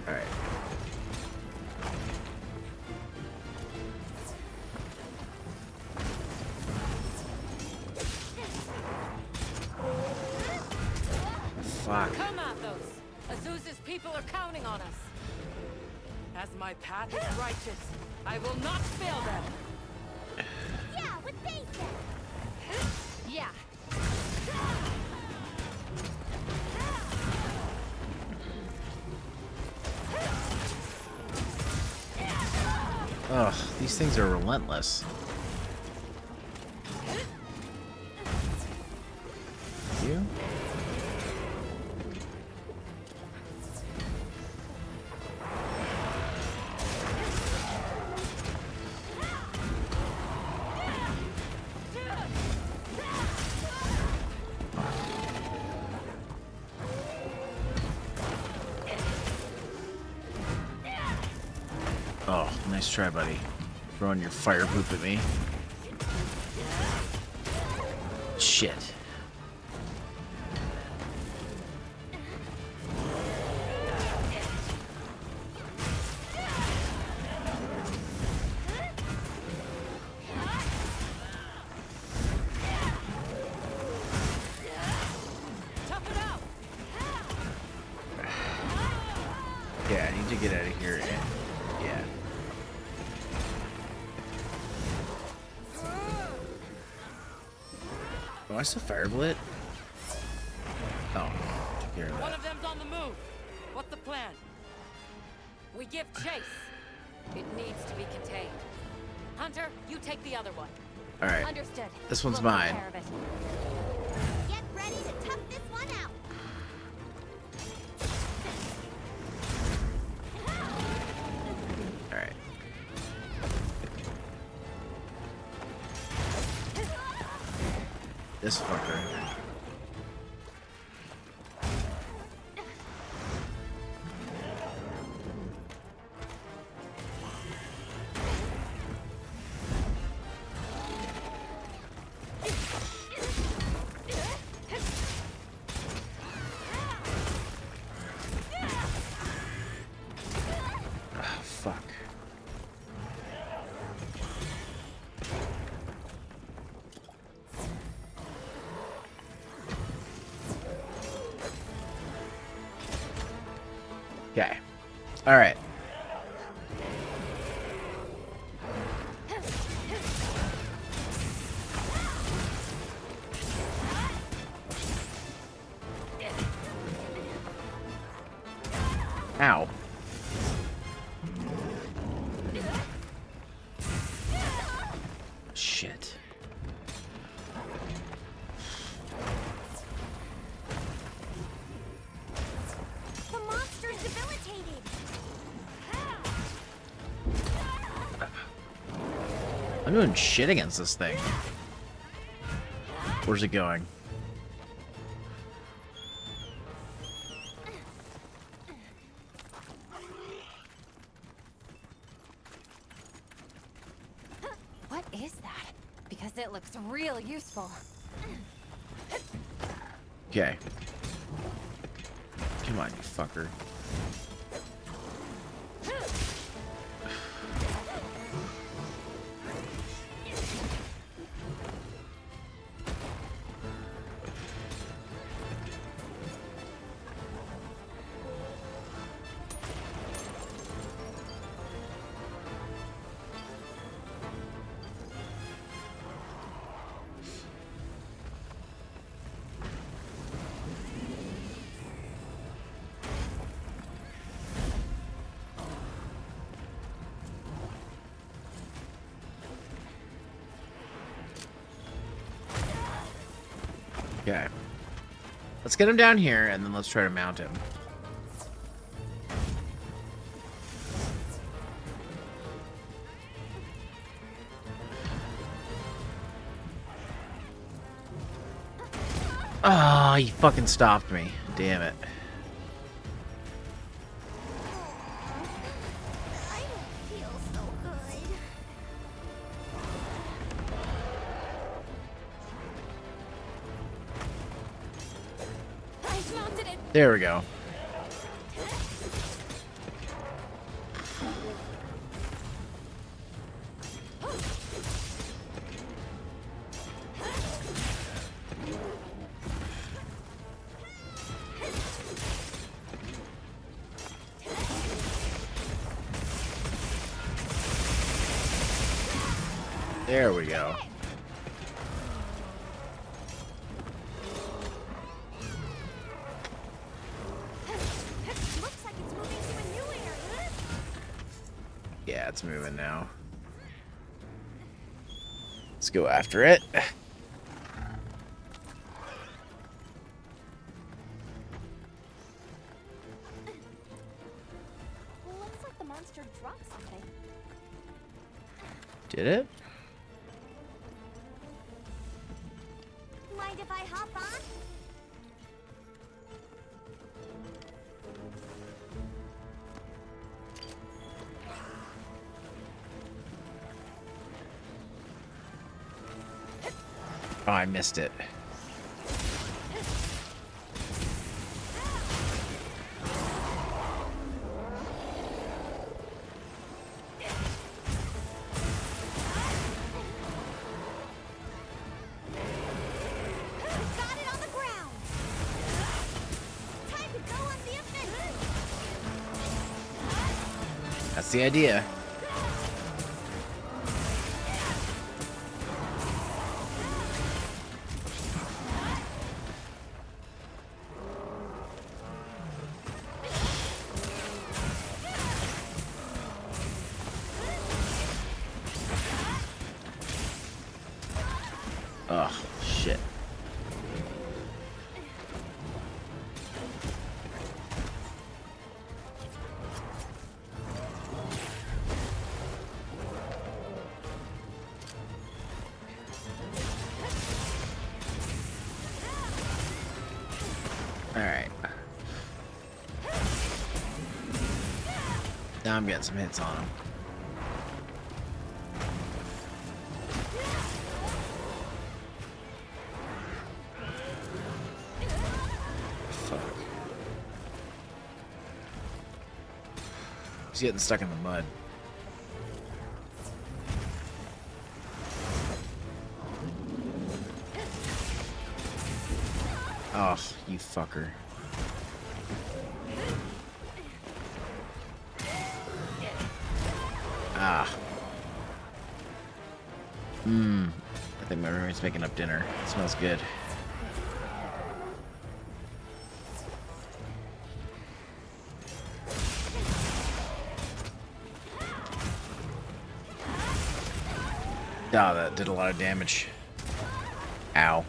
Alright. Fuck. Come at those. Azusa's people are counting on us. As my path is righteous, I will not fail them. Yeah, what they said. Yeah. Ugh, these things are relentless. You? Oh, nice try, buddy. Throwing your fire poop at me. Shit. Tough it out. Yeah, I need to get out of here. Yeah. Oh, I still fireblit? Oh, took care of One that. of them's on the move. What's the plan? We give chase. It needs to be contained. Hunter, you take the other one. Alright, Understood. this one's We'll take mine. care of it. Get ready to tough this one out. Alright. This fucker. Ah, fuck. Okay. All right. Ow. Shit. The monster's debilitated. I'm doing shit against this thing. Where's it going? What is that? Because it looks real useful. Okay. Come on, you fucker. Okay. Let's get him down here, and then let's try to mount him. Ah, you fucking stopped me. Damn it. I don't feel so good. I've mounted it. There we go. There we go. Looks like it's moving to a new area. Yeah, it's moving now. Let's go after it. Looks like the monster dropped something. Did it? Mind if I hop on? Oh, I missed it. Got it on the ground. Time to go on the offensive. That's the idea. Oh, shit. Alright. Now I'm getting some hits on him. Fuck. He's getting stuck in the mud. Oh, you fucker. Ah. I think my roommate's making up dinner. It smells good. Ah, that did a lot of damage. Ow.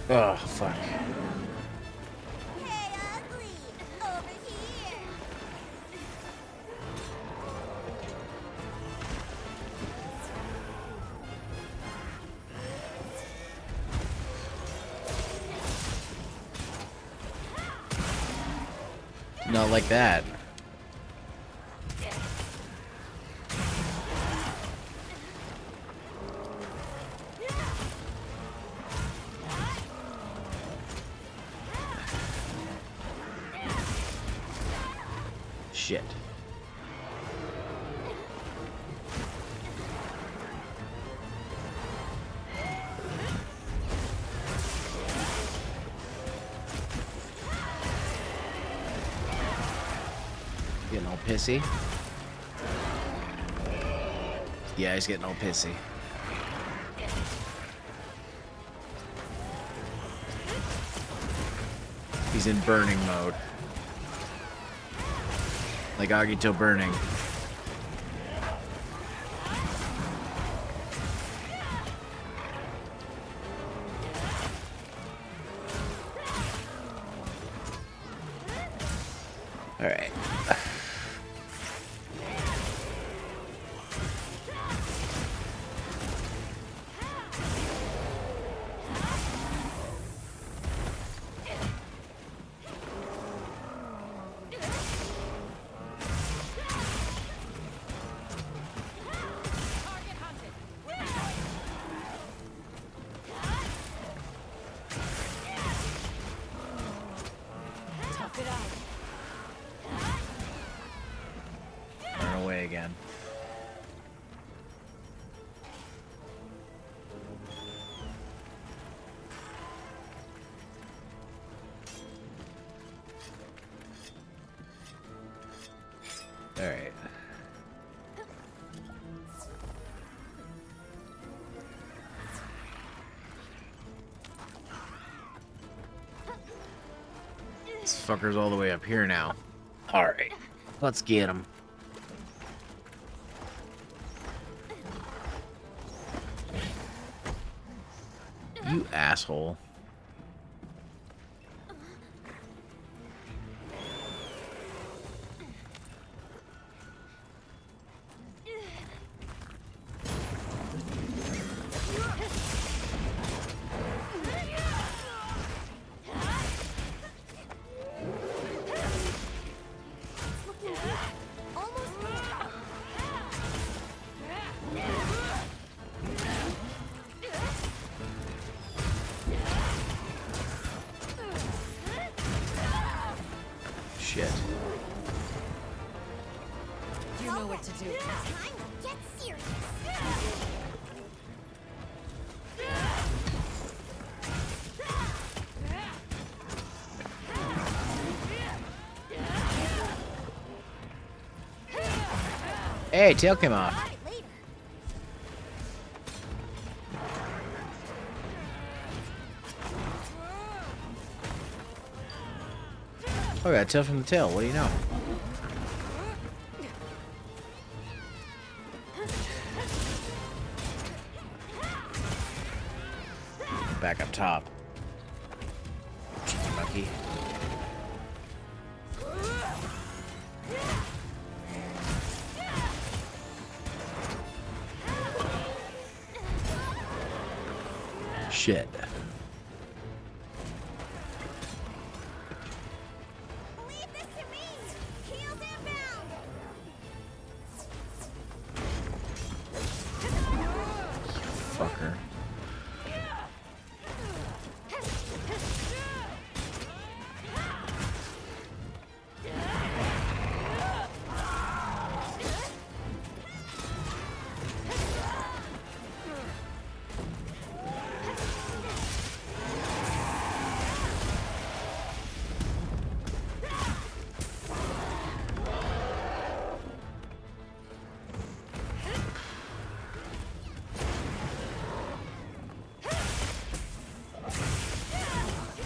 Oh, fuck. Hey, ugly. Over here. Not like that. Shit. Getting all pissy. Yeah, he's getting all pissy. He's in burning mode. Like Agito burning. man. All right. This fucker's all the way up here now. Alright, let's get him. You asshole. Shit. You know what to do. Time to get serious. Hey, tail came off. Right, later. Oh, I got a tail from the tail. What do you know? Back up top. Cheeky monkey. Shit. Leave this to me. Heels inbound. Fucker.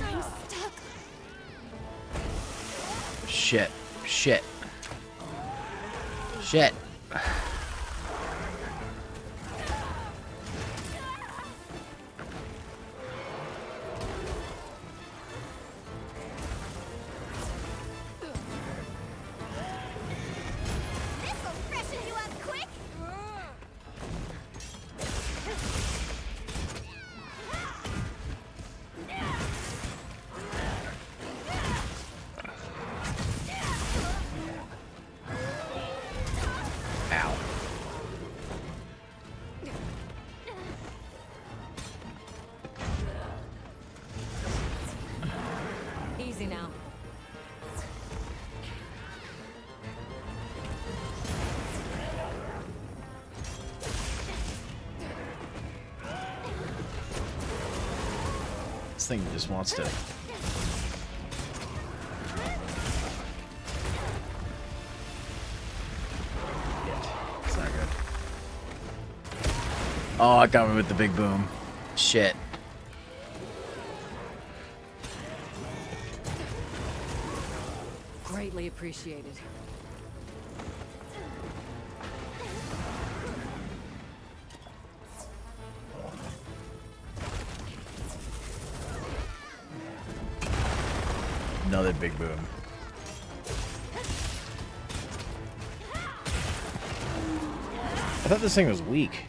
I'm stuck. Shit. Shit. Shit. This'll freshen you up quick. Ow. Easy now. This thing just wants to... It's not good. Oh, I got me with the big boom. Shit. Greatly appreciated. Another big boom. I thought this thing was weak.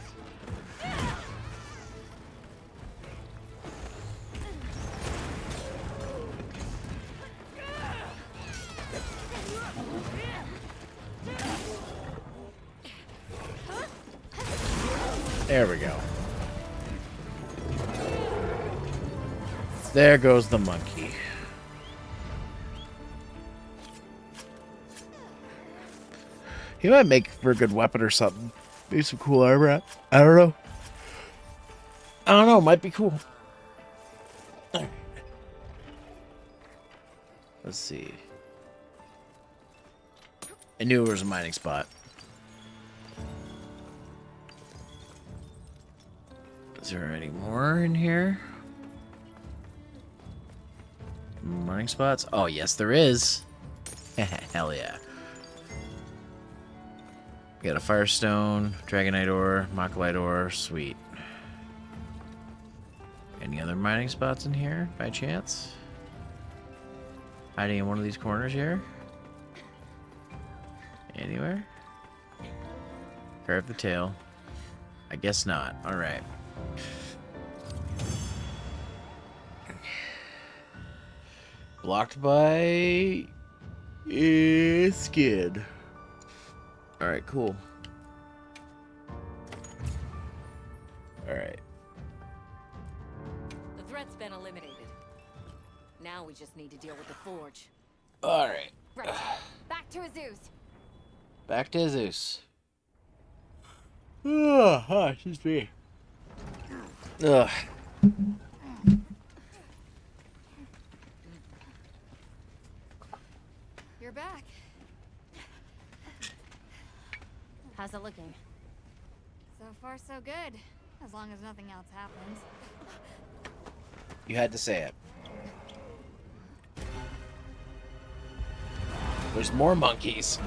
There we go. There goes the monkey. He might make for a good weapon or something. Maybe some cool armor. I don't know. I don't know. Might be cool. Let's see. I knew there was a mining spot. Is there any more in here? Mining spots? Oh, yes, there is. Hell yeah. We got a Firestone, Dragonite ore, Mocklite ore. Sweet. Any other mining spots in here, by chance? Hiding in one of these corners here? Anywhere? Carve the tail. I guess not. Alright. Blocked by... skid. Alright, cool. Alright. The threat's been eliminated. Now we just need to deal with the forge. Alright. Right. Back to Azus. Back to Zeus. Oh, excuse me. Ugh. You're back. How's it looking? So far, so good. As long as nothing else happens. You had to say it. There's more monkeys.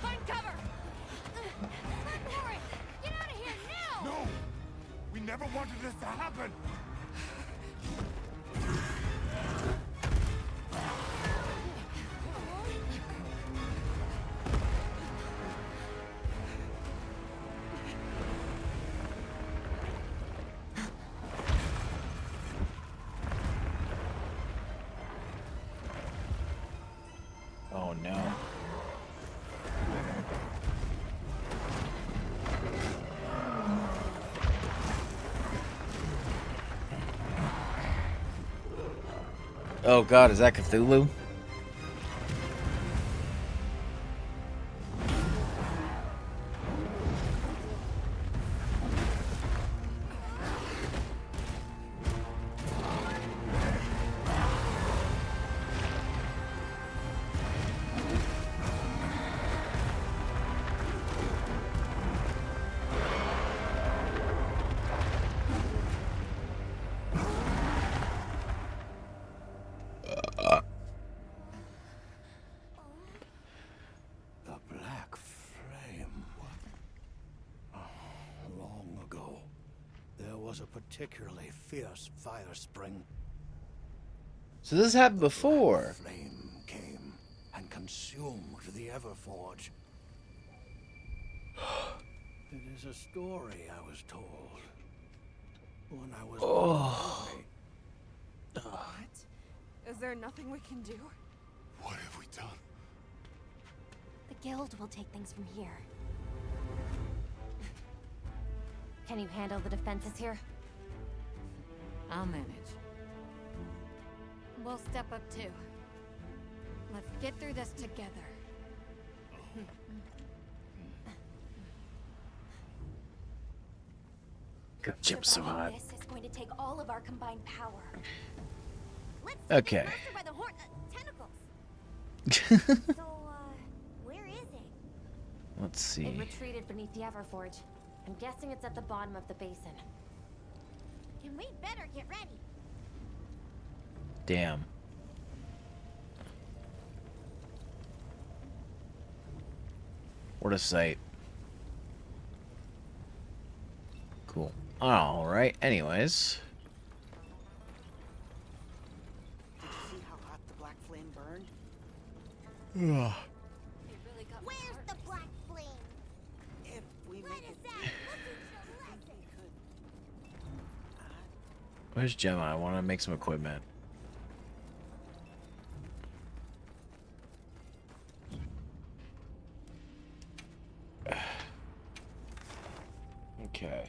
Find cover! Hurry! Get out of here now! No! We never wanted this to happen! Oh no. Oh god, is that Cthulhu? The Black Flame. Long ago, there was a particularly fierce fire spring. So this happened before. Flame came and consumed the Everforge. It is a story I was told when I was Oh. What? Is there nothing we can do? What have we done? The guild will take things from here. Can you handle the defenses here? I'll manage. We'll step up too. Let's get through this together. God, Chip's so hot. This is going to take all of our combined power. Okay. By the tentacles. So, where is it? Let's It see. retreated beneath the Everforge. I'm guessing it's at the bottom of the basin. Then we better get ready. Damn. What a sight. Cool. Alright, anyways. Did you see how hot the black flame burned? Ugh. Where's the black flame? If we Let make us it, out. Let's teach them a lesson. Where's Gemma? I want to make some equipment. Okay.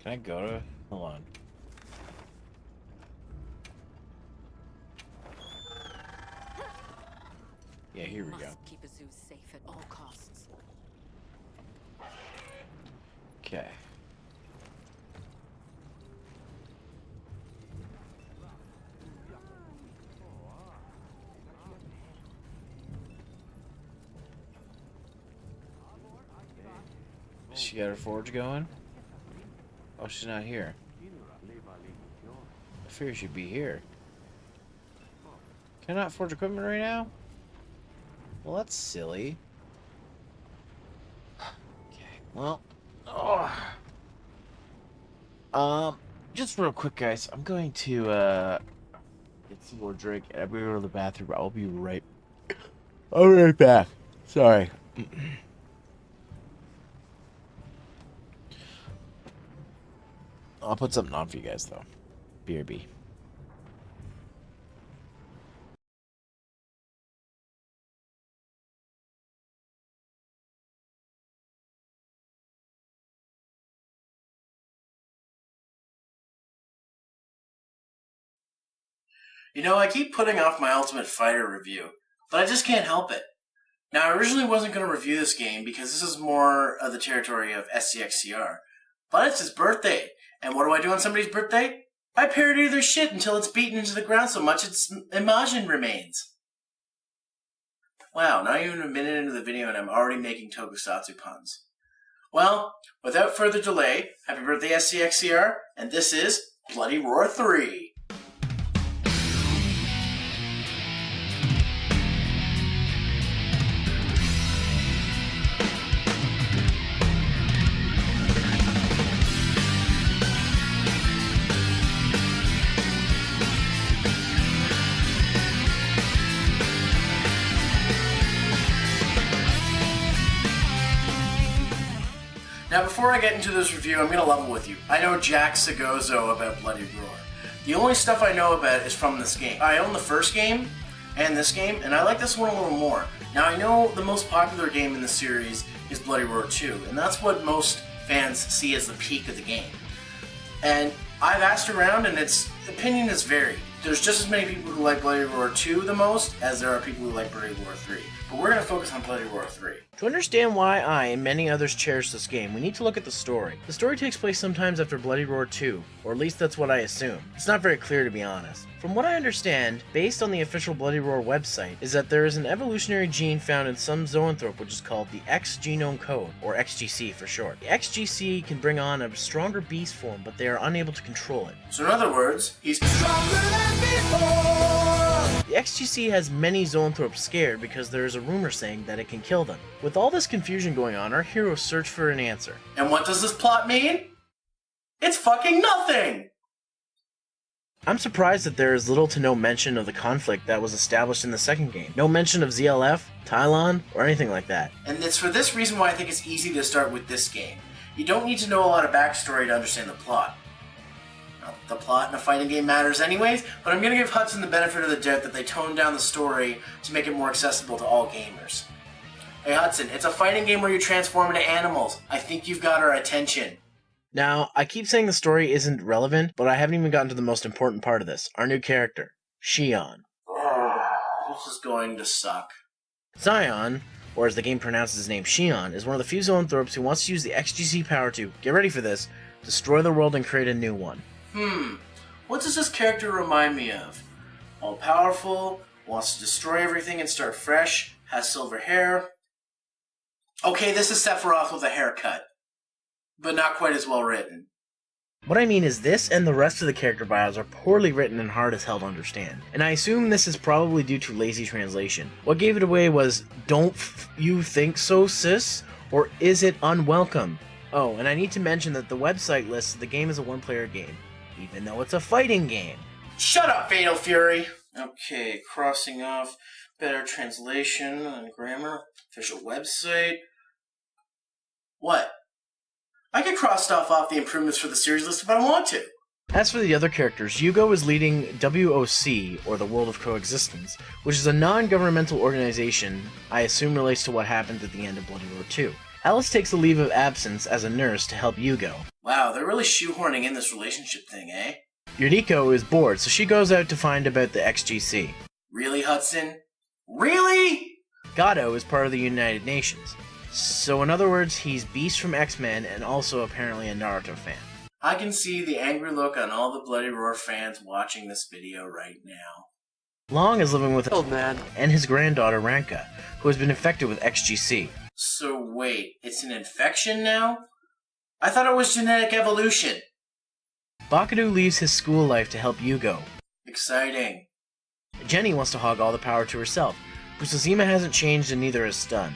Can I go to... Hold on. Yeah, here we go. Must keep a zoo safe at all costs. Okay. She got her forge going? Oh, she's not here. I figure she'd be here. Can I not forge equipment right now? Well, that's silly. Okay, well... just real quick, guys. I'm going to, get some more drink, and I'm gonna go to the bathroom. I'll be right back. Sorry. I'll put something on for you guys, though. BRB. You know, I keep putting off my Ultimate Fighter review, but I just can't help it. Now, I originally wasn't going to review this game because this is more of the territory of SCXCR, but it's his birthday, and what do I do on somebody's birthday? I parody their shit until it's beaten into the ground so much its imagine remains. Wow, not even a minute into the video and I'm already making tokusatsu puns. Well, without further delay, happy birthday SCXCR, and this is Bloody Roar 3. Now before I get into this review, I'm going to level with you. I know jack Sagozo about Bloody Roar. The only stuff I know about is from this game. I own the first game and this game, and I like this one a little more. Now I know the most popular game in the series is Bloody Roar 2, and that's what most fans see as the peak of the game. And I've asked around and its opinion is varied. There's just as many people who like Bloody Roar 2 the most as there are people who like Bloody Roar 3. But we're going to focus on Bloody Roar 3. To understand why I and many others cherish this game, we need to look at the story. The story takes place sometimes after Bloody Roar 2, or at least that's what I assume. It's not very clear to be honest. From what I understand, based on the official Bloody Roar website, is that there is an evolutionary gene found in some zoanthrope which is called the X genome code, or XGC for short. The XGC can bring on a stronger beast form, but they are unable to control it. So in other words, he's stronger than before! The XGC has many zoanthropes scared because there is a rumor saying that it can kill them. With all this confusion going on, our heroes search for an answer. And what does this plot mean? It's fucking nothing! I'm surprised that there is little to no mention of the conflict that was established in the second game. No mention of ZLF, Tylon, or anything like that. And it's for this reason why I think it's easy to start with this game. You don't need to know a lot of backstory to understand the plot. Now, the plot in a fighting game matters anyways, but I'm going to give Hudson the benefit of the doubt that they toned down the story to make it more accessible to all gamers. Hey Hudson, it's a fighting game where you transform into animals. I think you've got our attention. Now, I keep saying the story isn't relevant, but I haven't even gotten to the most important part of this. Our new character, Xion. This is going to suck. Xion, or as the game pronounces his name, Xion, is one of the few zoanthropes who wants to use the XGC power to, get ready for this, destroy the world and create a new one. What does this character remind me of? All-powerful, wants to destroy everything and start fresh, has silver hair. Okay, this is Sephiroth with a haircut, but not quite as well written. What I mean is this and the rest of the character bios are poorly written and hard as hell to understand. And I assume this is probably due to lazy translation. What gave it away was, don't you think so, sis? Or is it unwelcome? Oh, and I need to mention that the website lists the game as a one-player game, even though it's a fighting game. Shut up, Fatal Fury! Okay, crossing off, better translation and grammar, official website. What? I could cross stuff off the improvements for the series list if I want to. As for the other characters, Yugo is leading W.O.C., or the World of Coexistence, which is a non-governmental organization I assume relates to what happened at the end of Bloody Roar 2. Alice takes a leave of absence as a nurse to help Yugo. Wow, they're really shoehorning in this relationship thing, eh? Yuriko is bored, so she goes out to find about the XGC. Really, Hudson? Really? Gato is part of the United Nations. So in other words, he's Beast from X-Men and also apparently a Naruto fan. I can see the angry look on all the Bloody Roar fans watching this video right now. Long is living with old man and his granddaughter Ranka, who has been infected with XGC. So wait, it's an infection now? I thought it was genetic evolution. Bakudu leaves his school life to help Yugo. Exciting. Jenny wants to hog all the power to herself. Kusazima hasn't changed and neither has Stun.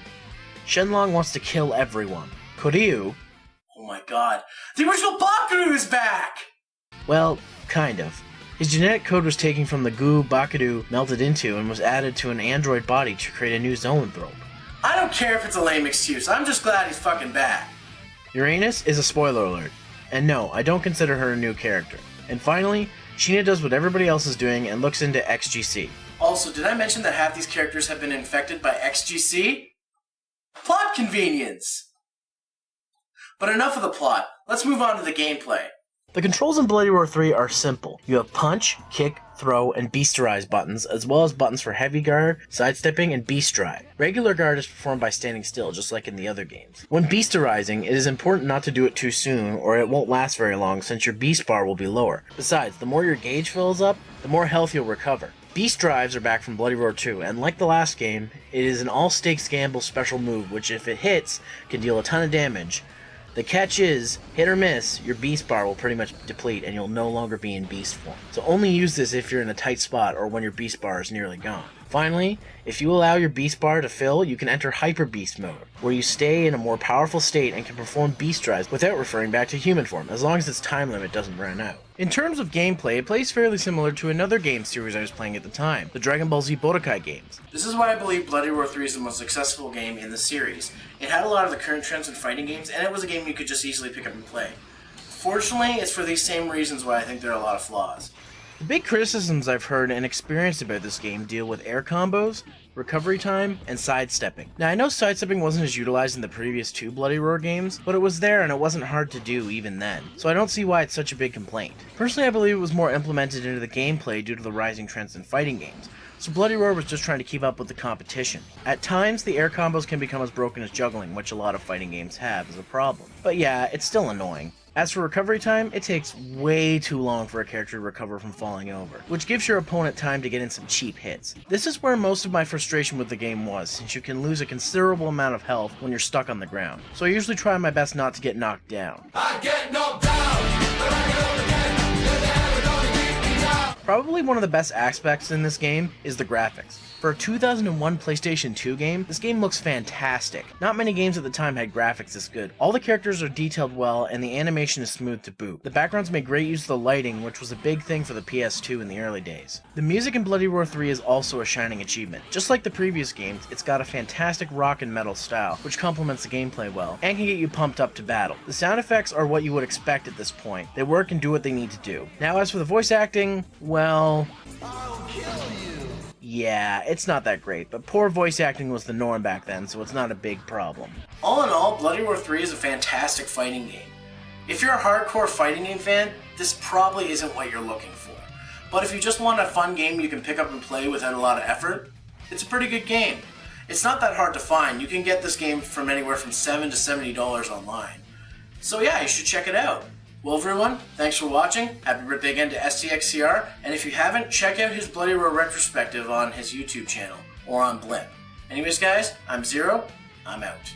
Shenlong wants to kill everyone. Koryu... Oh my god, the original Bakudu is back! Well, kind of. His genetic code was taken from the goo Bakudu melted into and was added to an android body to create a new zoanthrope. I don't care if it's a lame excuse, I'm just glad he's fucking back. Uranus is a spoiler alert. And no, I don't consider her a new character. And finally, Sheena does what everybody else is doing and looks into XGC. Also, did I mention that half these characters have been infected by XGC? Plot convenience! But enough of the plot, let's move on to the gameplay. The controls in Bloody Roar 3 are simple. You have punch, kick, throw, and beasterize buttons, as well as buttons for heavy guard, sidestepping, and beast drive. Regular guard is performed by standing still, just like in the other games. When beasterizing, it is important not to do it too soon, or it won't last very long since your beast bar will be lower. Besides, the more your gauge fills up, the more health you'll recover. Beast drives are back from Bloody Roar 2, and like the last game, it is an all-stakes gamble special move, which if it hits, can deal a ton of damage. The catch is, hit or miss, your beast bar will pretty much deplete and you'll no longer be in beast form. So only use this if you're in a tight spot or when your beast bar is nearly gone. Finally, if you allow your beast bar to fill, you can enter Hyper Beast mode, where you stay in a more powerful state and can perform beast drives without referring back to human form, as long as its time limit doesn't run out. In terms of gameplay, it plays fairly similar to another game series I was playing at the time, the Dragon Ball Z Budokai games. This is why I believe Bloody Roar 3 is the most successful game in the series. It had a lot of the current trends in fighting games, and it was a game you could just easily pick up and play. Fortunately, it's for these same reasons why I think there are a lot of flaws. The big criticisms I've heard and experienced about this game deal with air combos, recovery time, and sidestepping. Now I know sidestepping wasn't as utilized in the previous two Bloody Roar games, but it was there and it wasn't hard to do even then, so I don't see why it's such a big complaint. Personally, I believe it was more implemented into the gameplay due to the rising trends in fighting games, so Bloody Roar was just trying to keep up with the competition. At times, the air combos can become as broken as juggling, which a lot of fighting games have as a problem. But yeah, it's still annoying. As for recovery time, it takes way too long for a character to recover from falling over, which gives your opponent time to get in some cheap hits. This is where most of my frustration with the game was, since you can lose a considerable amount of health when you're stuck on the ground. So I usually try my best not to get knocked down. I get knocked down, but I get up again. You're never gonna keep me down. Probably one of the best aspects in this game is the graphics. For a 2001 PlayStation 2 game, this game looks fantastic. Not many games at the time had graphics this good. All the characters are detailed well, and the animation is smooth to boot. The backgrounds make great use of the lighting, which was a big thing for the PS2 in the early days. The music in Bloody Roar 3 is also a shining achievement. Just like the previous games, it's got a fantastic rock and metal style, which complements the gameplay well, and can get you pumped up to battle. The sound effects are what you would expect at this point. They work and do what they need to do. Now as for the voice acting, well... I'll kill you! Yeah, it's not that great, but poor voice acting was the norm back then, so it's not a big problem. All in all, Bloody Roar 3 is a fantastic fighting game. If you're a hardcore fighting game fan, this probably isn't what you're looking for. But if you just want a fun game you can pick up and play without a lot of effort, it's a pretty good game. It's not that hard to find. You can get this game from anywhere from $7 to $70 online. So yeah, you should check it out. Well everyone, thanks for watching, happy birthday again to STXCR, and if you haven't, check out his Bloody Roar retrospective on his YouTube channel, or on Blimp. Anyways guys, I'm Zero, I'm out.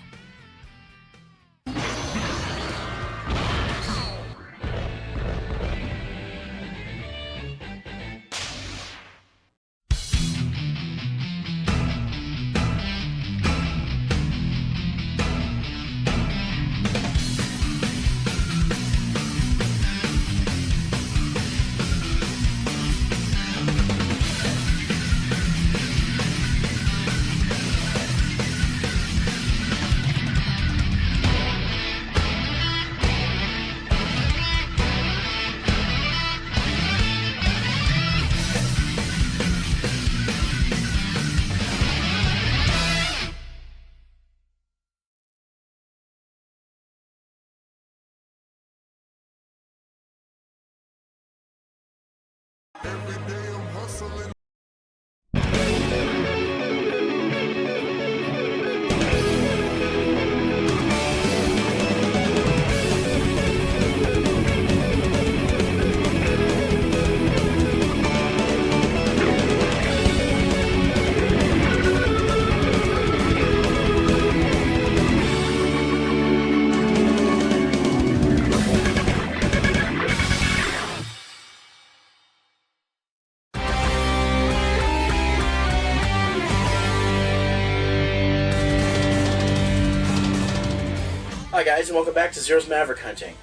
Hi guys, and welcome back to Zero's Maverick Hunting.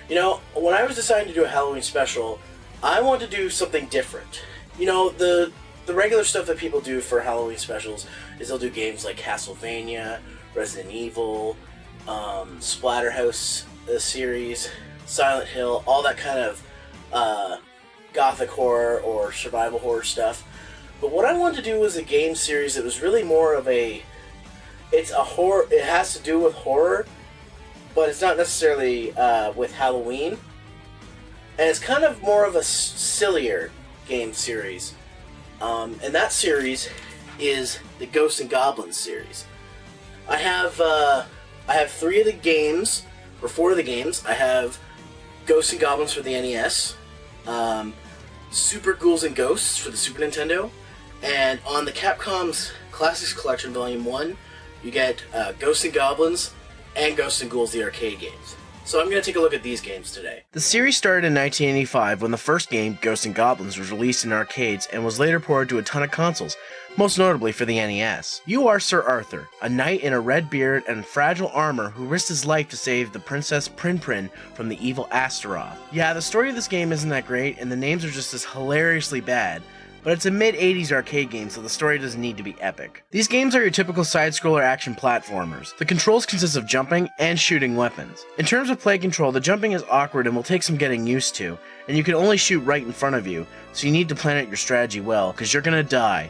You know, when I was deciding to do a Halloween special, I wanted to do something different. You know, the regular stuff that people do for Halloween specials is they'll do games like Castlevania, Resident Evil, Splatterhouse series, Silent Hill, all that kind of gothic horror or survival horror stuff. But what I wanted to do was a game series that was really more of it has to do with horror, but it's not necessarily with Halloween. And it's kind of more of a sillier game series. And that series is the Ghosts and Goblins series. I have 3 of the games, or 4 of the games. I have Ghosts and Goblins for the NES, Super Ghouls and Ghosts for the Super Nintendo, and on the Capcom's Classics Collection Volume 1, you get Ghosts and Goblins and Ghosts and Ghouls, the arcade games. So I'm going to take a look at these games today. The series started in 1985 when the first game, Ghosts and Goblins, was released in arcades and was later ported to a ton of consoles, most notably for the NES. You are Sir Arthur, a knight in a red beard and fragile armor who risked his life to save the Princess Prin from the evil Astaroth. Yeah, the story of this game isn't that great, and the names are just as hilariously bad, but it's a mid-80s arcade game, so the story doesn't need to be epic. These games are your typical side-scroller action platformers. The controls consist of jumping and shooting weapons. In terms of play control, the jumping is awkward and will take some getting used to, and you can only shoot right in front of you, so you need to plan out your strategy well, because you're gonna die.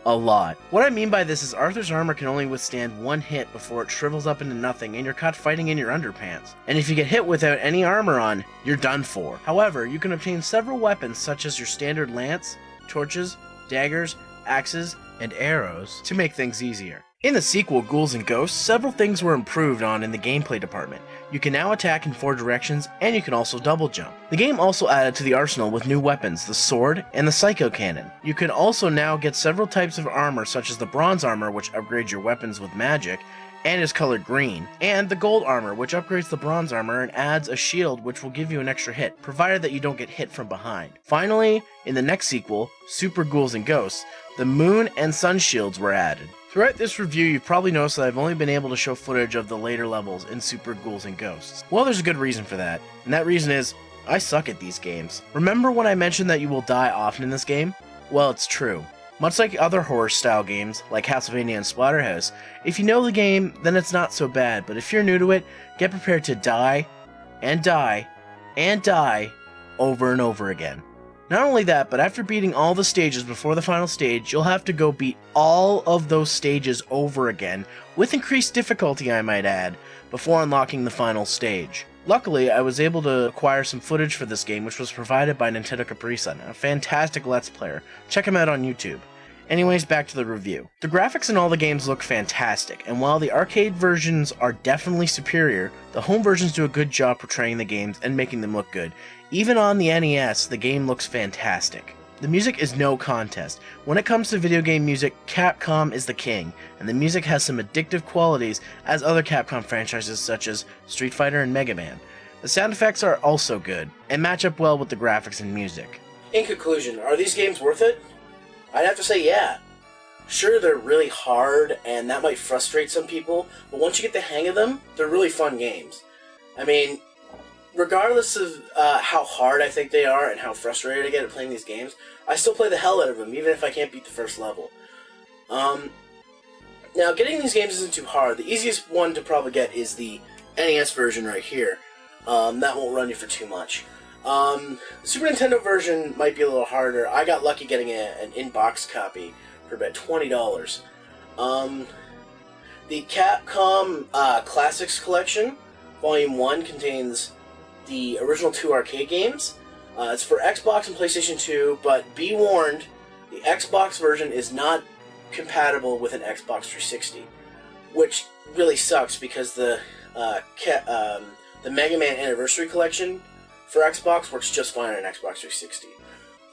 A lot. What I mean by this is Arthur's armor can only withstand one hit before it shrivels up into nothing and you're caught fighting in your underpants. And if you get hit without any armor on, you're done for. However, you can obtain several weapons such as your standard lance, torches, daggers, axes, and arrows to make things easier. In the sequel, Ghouls and Ghosts, several things were improved on in the gameplay department. You can now attack in 4 directions, and you can also double jump. The game also added to the arsenal with new weapons, the sword and the psycho cannon. You can also now get several types of armor, such as the bronze armor, which upgrades your weapons with magic, and is colored green, and the gold armor, which upgrades the bronze armor and adds a shield which will give you an extra hit, provided that you don't get hit from behind. Finally, in the next sequel, Super Ghouls and Ghosts, the moon and sun shields were added. Throughout this review, you've probably noticed that I've only been able to show footage of the later levels in Super Ghouls and Ghosts. Well, there's a good reason for that, and that reason is, I suck at these games. Remember when I mentioned that you will die often in this game? Well, it's true. Much like other horror-style games, like Castlevania and Splatterhouse, if you know the game, then it's not so bad, but if you're new to it, get prepared to die, and die, and die, over and over again. Not only that, but after beating all the stages before the final stage, you'll have to go beat all of those stages over again, with increased difficulty I might add, before unlocking the final stage. Luckily, I was able to acquire some footage for this game which was provided by Nintendo Capri-Sun, a fantastic Let's Player. Check him out on YouTube. Anyways, back to the review. The graphics in all the games look fantastic, and while the arcade versions are definitely superior, the home versions do a good job portraying the games and making them look good. Even on the NES, the game looks fantastic. The music is no contest. When it comes to video game music, Capcom is the king, and the music has some addictive qualities as other Capcom franchises such as Street Fighter and Mega Man. The sound effects are also good, and match up well with the graphics and music. In conclusion, are these games worth it? I'd have to say yeah. Sure, they're really hard, and that might frustrate some people, but once you get the hang of them, they're really fun games. I mean, regardless of how hard I think they are and how frustrated I get at playing these games, I still play the hell out of them, even if I can't beat the first level. Now, getting these games isn't too hard. The easiest one to probably get is the NES version right here. That won't run you for too much. The Super Nintendo version might be a little harder. I got lucky getting an in-box copy for about $20. The Capcom Classics Collection, Volume 1, contains the original 2 arcade games, It's for Xbox and PlayStation 2, but be warned, the Xbox version is not compatible with an Xbox 360, which really sucks because the Mega Man Anniversary Collection for Xbox works just fine on an Xbox 360.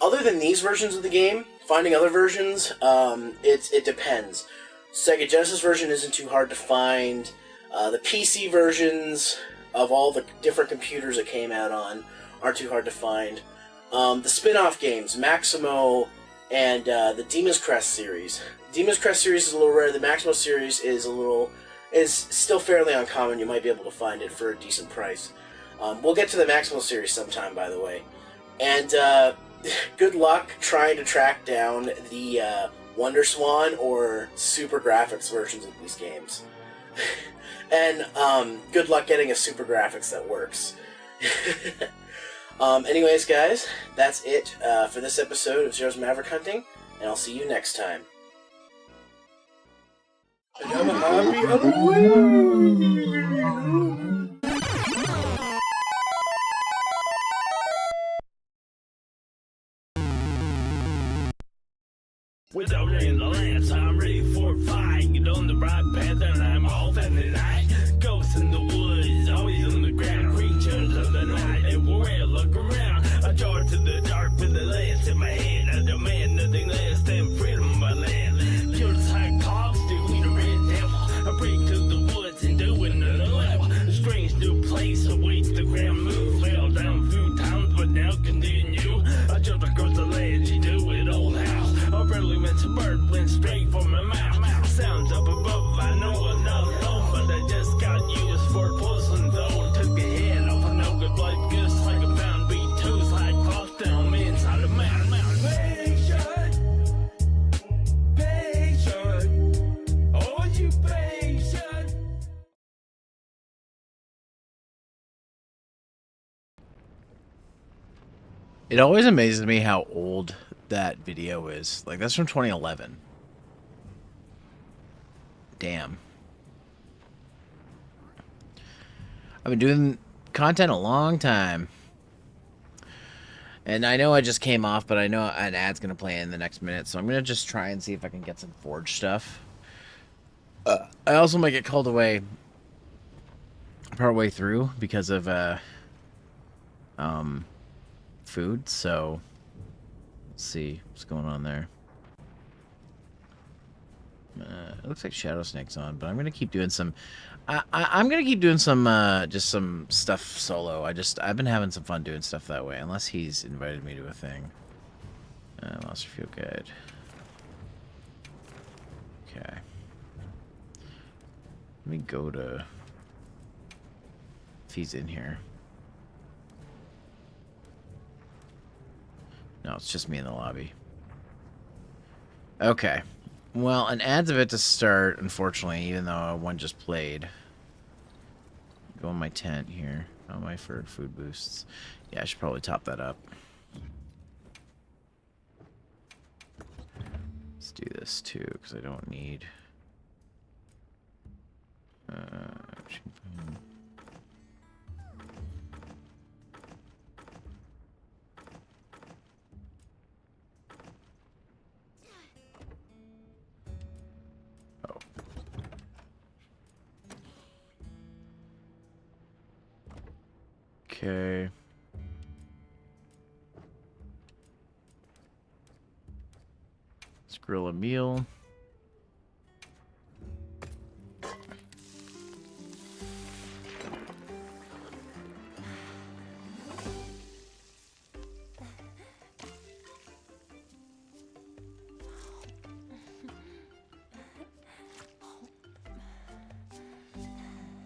Other than these versions of the game, finding other versions, it depends. Sega Genesis version isn't too hard to find. The PC versions of all the different computers it came out on aren't too hard to find. The spin-off games, Maximo and the Demon's Crest series. Demon's Crest series is a little rare. The Maximo series is still fairly uncommon. You might be able to find it for a decent price. We'll get to the Maximo series sometime, by the way. And good luck trying to track down the Wonder Swan or Super Graphics versions of these games. And good luck getting a Super Graphics that works. Anyways, guys, that's it for this episode of Zero's Maverick Hunting, and I'll see you next time. And I'm happy Halloween! With a in the lance, I'm ready for a fight. Get on the right path and I'm off at the night. Ghosts in the woods, always on the ground. Creatures of the night, everywhere look around. I charge to the dark with the lance in my hand. I demand nothing less than freedom of my land. Kill the Cyclops, do eat a red devil. I break through the woods and do another level. A strange new place awaits the grand move. Fell down a few times, but now continue. I jumped across the ledge, you do it old house. I barely meant to bird went straight from my mouth. Sounds up above, I know enough though, but I just got used for poison though. Took the head off a no good blood just like a found B2's like crossed down me inside a mountain. Patient, oh you patient. It always amazes me how old that video is. Like, that's from 2011. Damn. I've been doing content a long time. And I know I just came off, but I know an ad's going to play in the next minute, so I'm going to just try and see if I can get some Forge stuff. I also might get called away partway through because of food, so let's see what's going on there. It looks like Shadowsnake's on, but I'm gonna keep doing some. I'm gonna keep doing some just some stuff solo. I've been having some fun doing stuff that way, unless he's invited me to a thing. Monster Field Guide. Okay. Let me go to if he's in here. No, it's just me in the lobby. Okay. Well, an ad's about to start, unfortunately, even though one just played. Go on my tent here. Oh, my food boosts. Yeah, I should probably top that up. Let's do this, too, because I don't need... Okay. Let's grill a meal.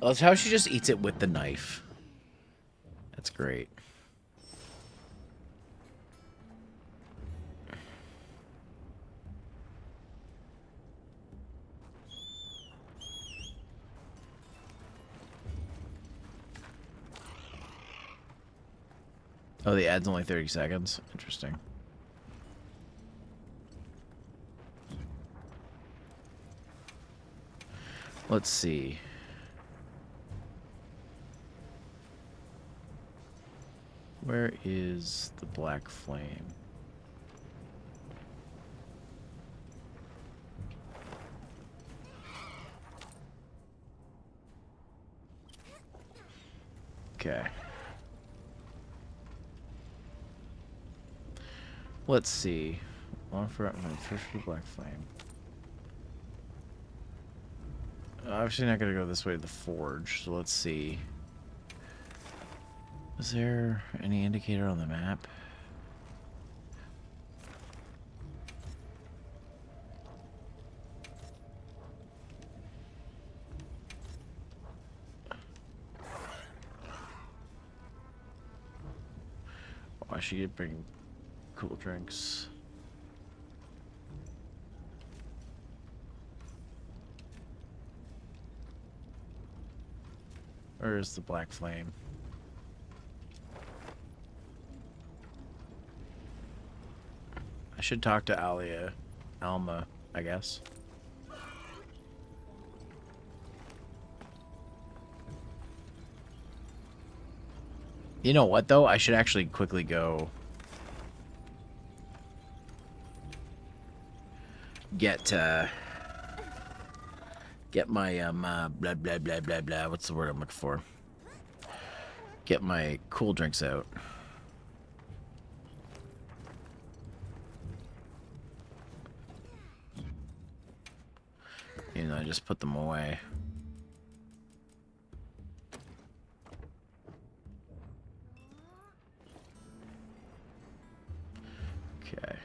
Oh, that's how she just eats it with the knife. That's great. Oh, the ad's only 30 seconds. Interesting. Let's see. Where is the black flame? Okay. Let's see. One for first for black flame. Obviously not gonna go this way to the forge, so let's see. Is there any indicator on the map? Oh, I should bring cool drinks. Where is the black flame? I should talk to Alma, I guess. You know what, though? I should actually quickly go get my blah blah blah blah blah. What's the word I'm looking for? Get my cool drinks out. You know, I just put them away. Okay.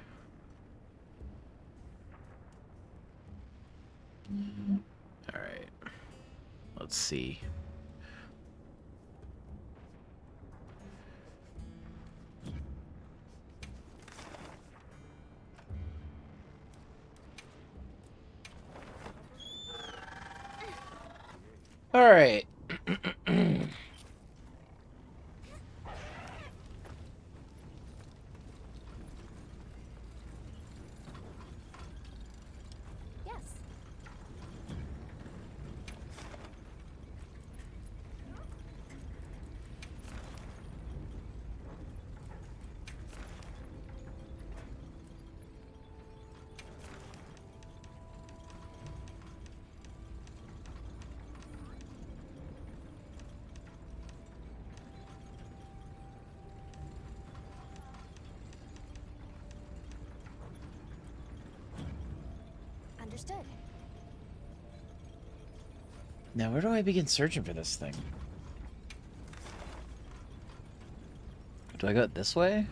All right. Let's see. All right. Understood. Now, where do I begin searching for this thing? Do I go this way?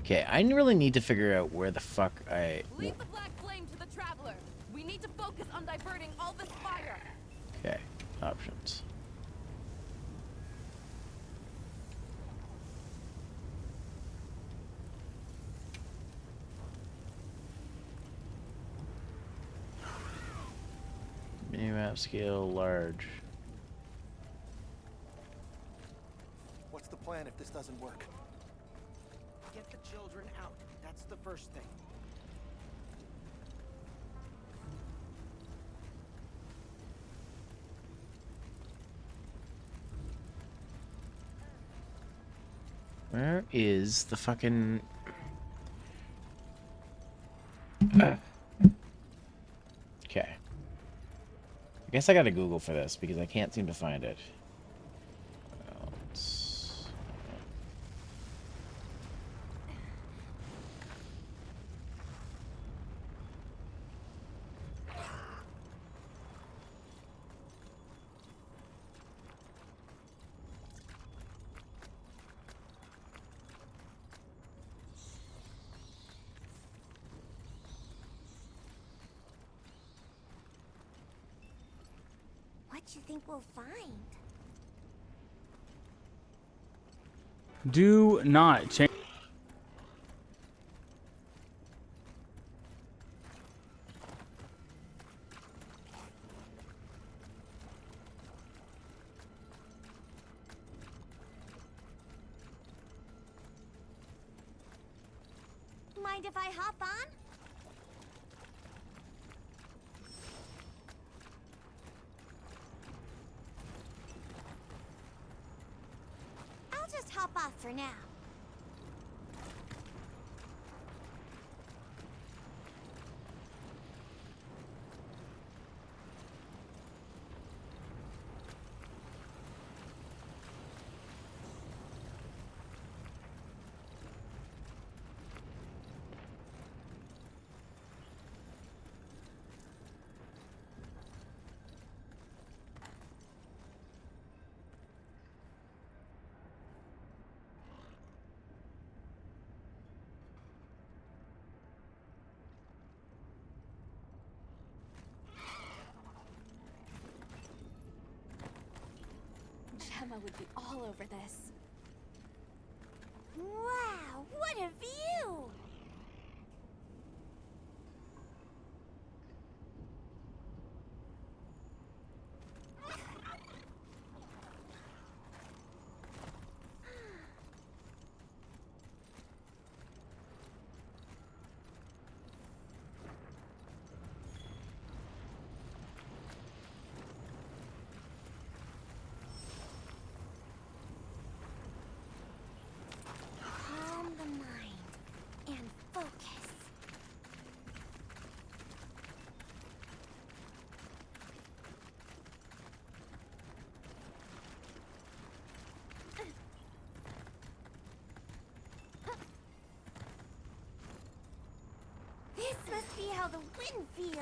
Okay, I really need to figure out where the fuck I... Leave the black flame to the traveler. We need to focus on diverting all this fire. Okay, options. Minimap scale large. What's the plan if this doesn't work? Get the children out. That's the first thing. Where is the fucking... Okay. I guess I gotta Google for this because I can't seem to find it. What you think we'll find? Do not change. Mind if I hop on? hop off for now. Gemma would be all over this. Wow, what a view! Calm the mind and focus. This must be how the wind feels.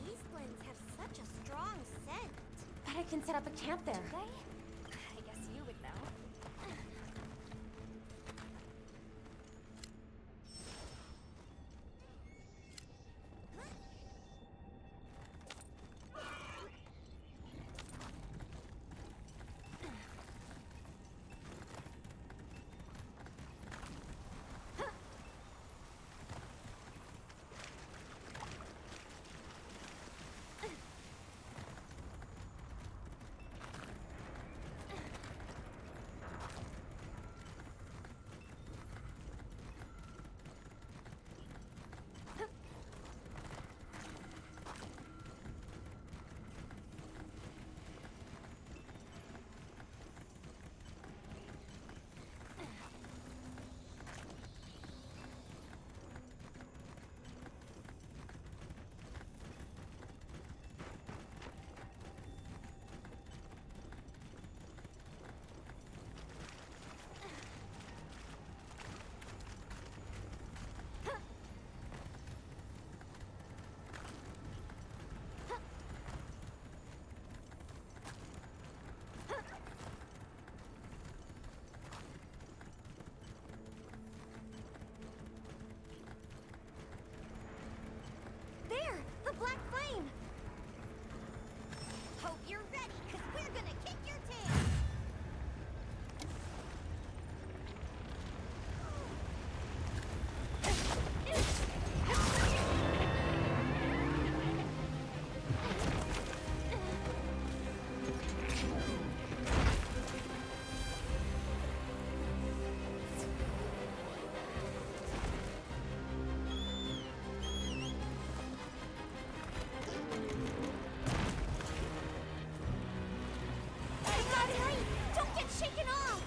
These blends have such a strong scent. Bet I can set up a camp there. Do they? I guess you would know. There, the black flame. Hope you're ready, cause we're gonna kick your tail. Don't get shaken off!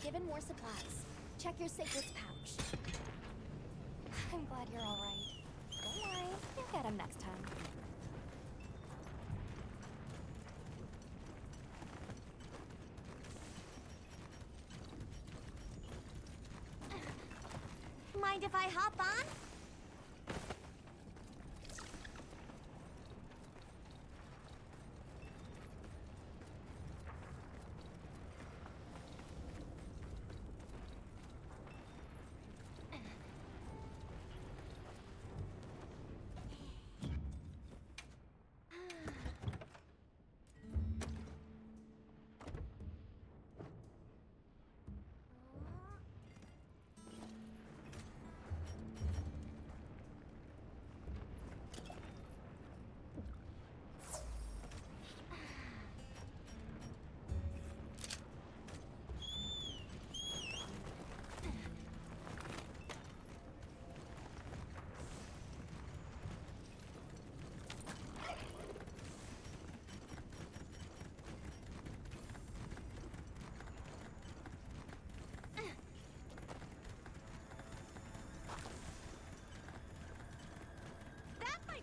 given more supplies. Check your sacred's pouch. I'm glad you're all right. Don't worry, you'll get him next time. Mind if I hop on?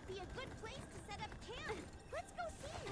Be a good place to set up camp. Let's go see.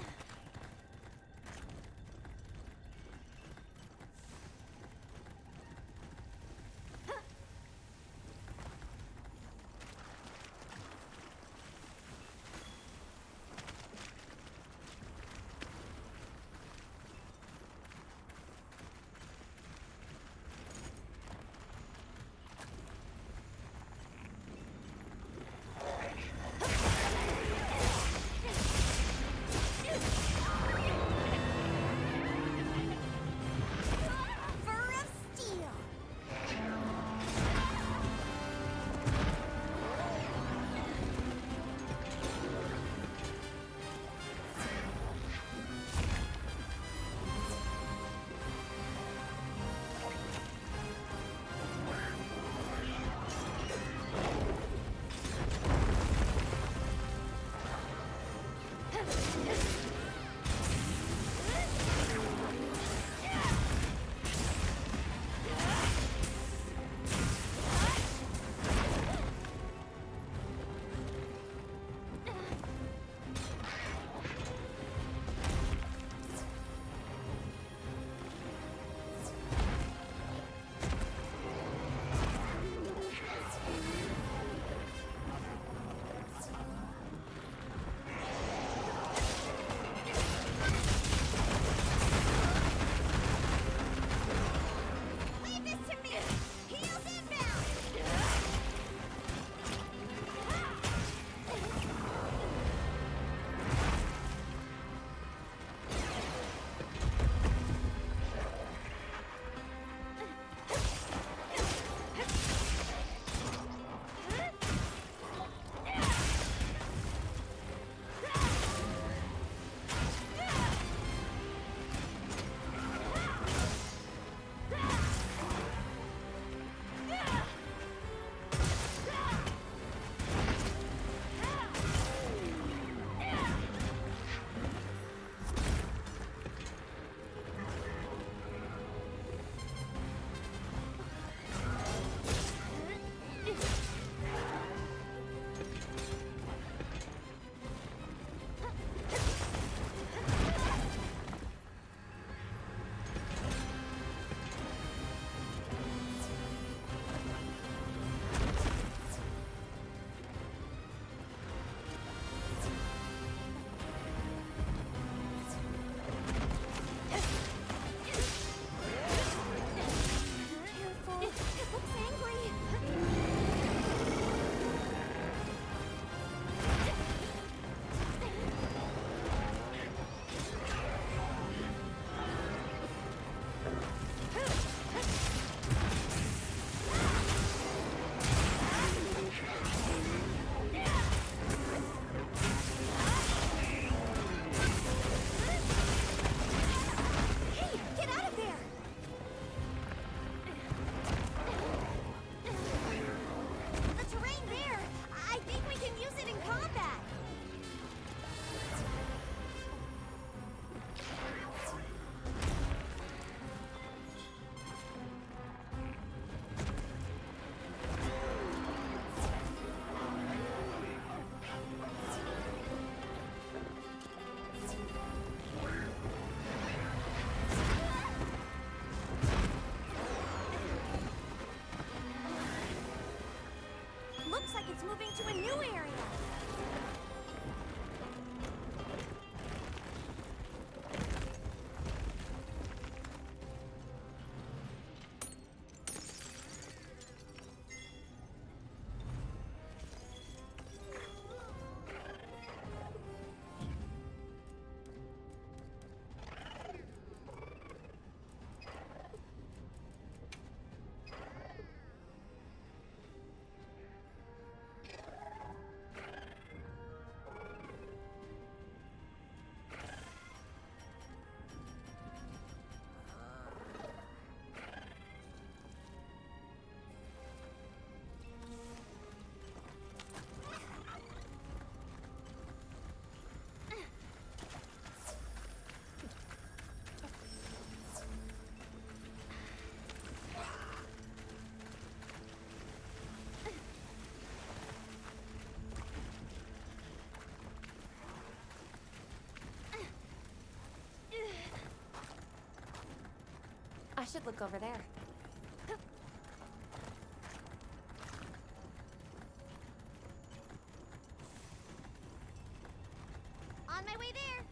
looks like it's moving to a new area. I should look over there. On my way there.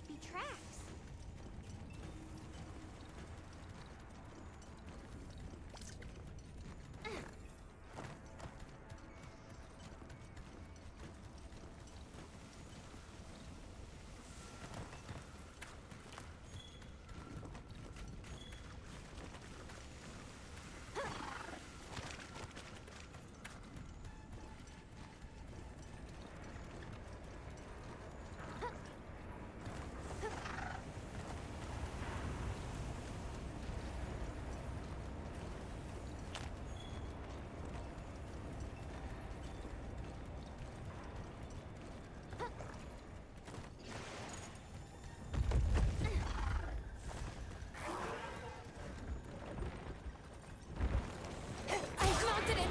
might be tracks. I've mounted it!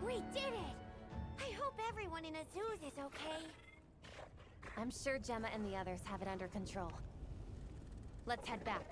We did it! I hope everyone in Azuz is okay. I'm sure Gemma and the others have it under control. Let's head back.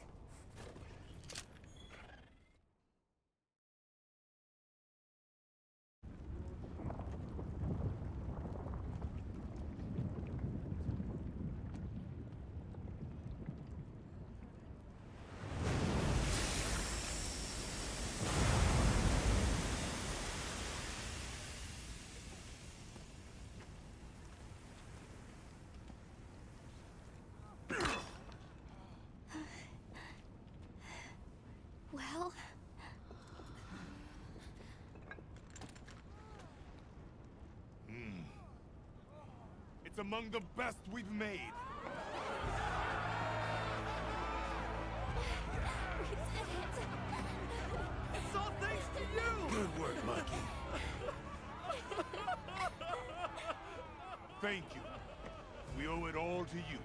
It's among the best we've made. It's all thanks to you! Good work, Monkey. Thank you. We owe it all to you.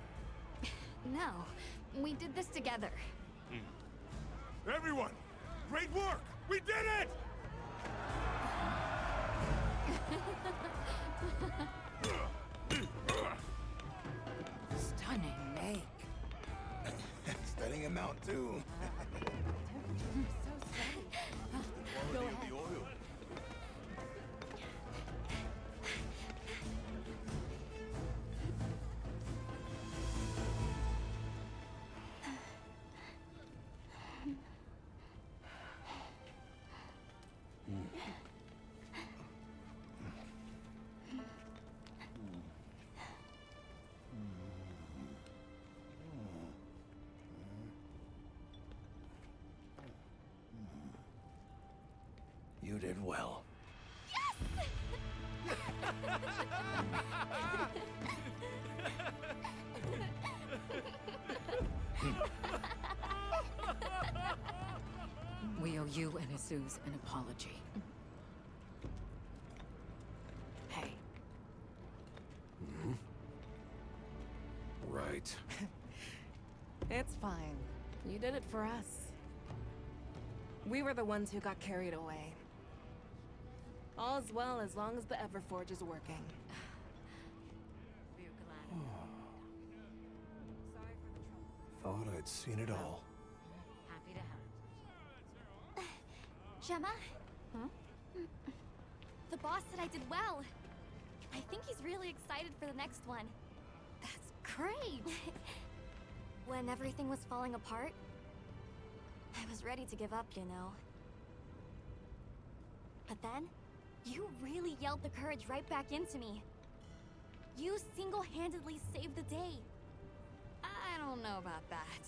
No, we did this together. Everyone, great work! We did it! Stunning make. Studying him out too. Go ahead. The oil. You did well. We owe you and Jesus an apology. Hey. Right. It's fine. You did it for us. We were the ones who got carried away. All's well as long as the Everforge is working. Thought I'd seen it all. Happy to help. Gemma? Huh? The boss said I did well. I think he's really excited for the next one. That's great! When everything was falling apart, I was ready to give up, you know. But then, you really yelled the courage right back into me. You single-handedly saved the day. I don't know about that.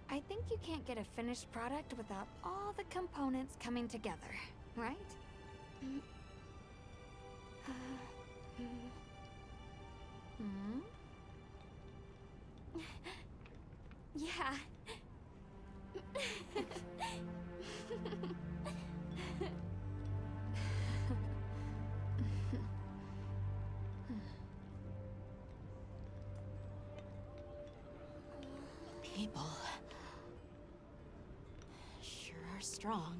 I think you can't get a finished product without all the components coming together, right? Yeah. People sure are strong.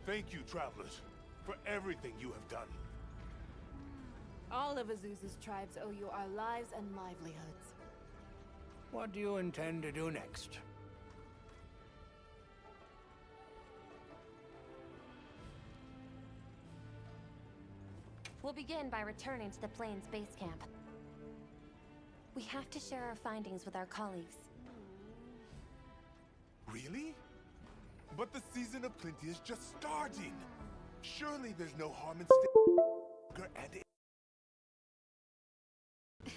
Thank you, travelers, for everything you have done. All of Azusa's tribes owe you our lives and livelihoods. What do you intend to do next? We'll begin by returning to the Plains base camp. We have to share our findings with our colleagues. Really? But the season of plenty is just starting. Surely there's no harm in staying and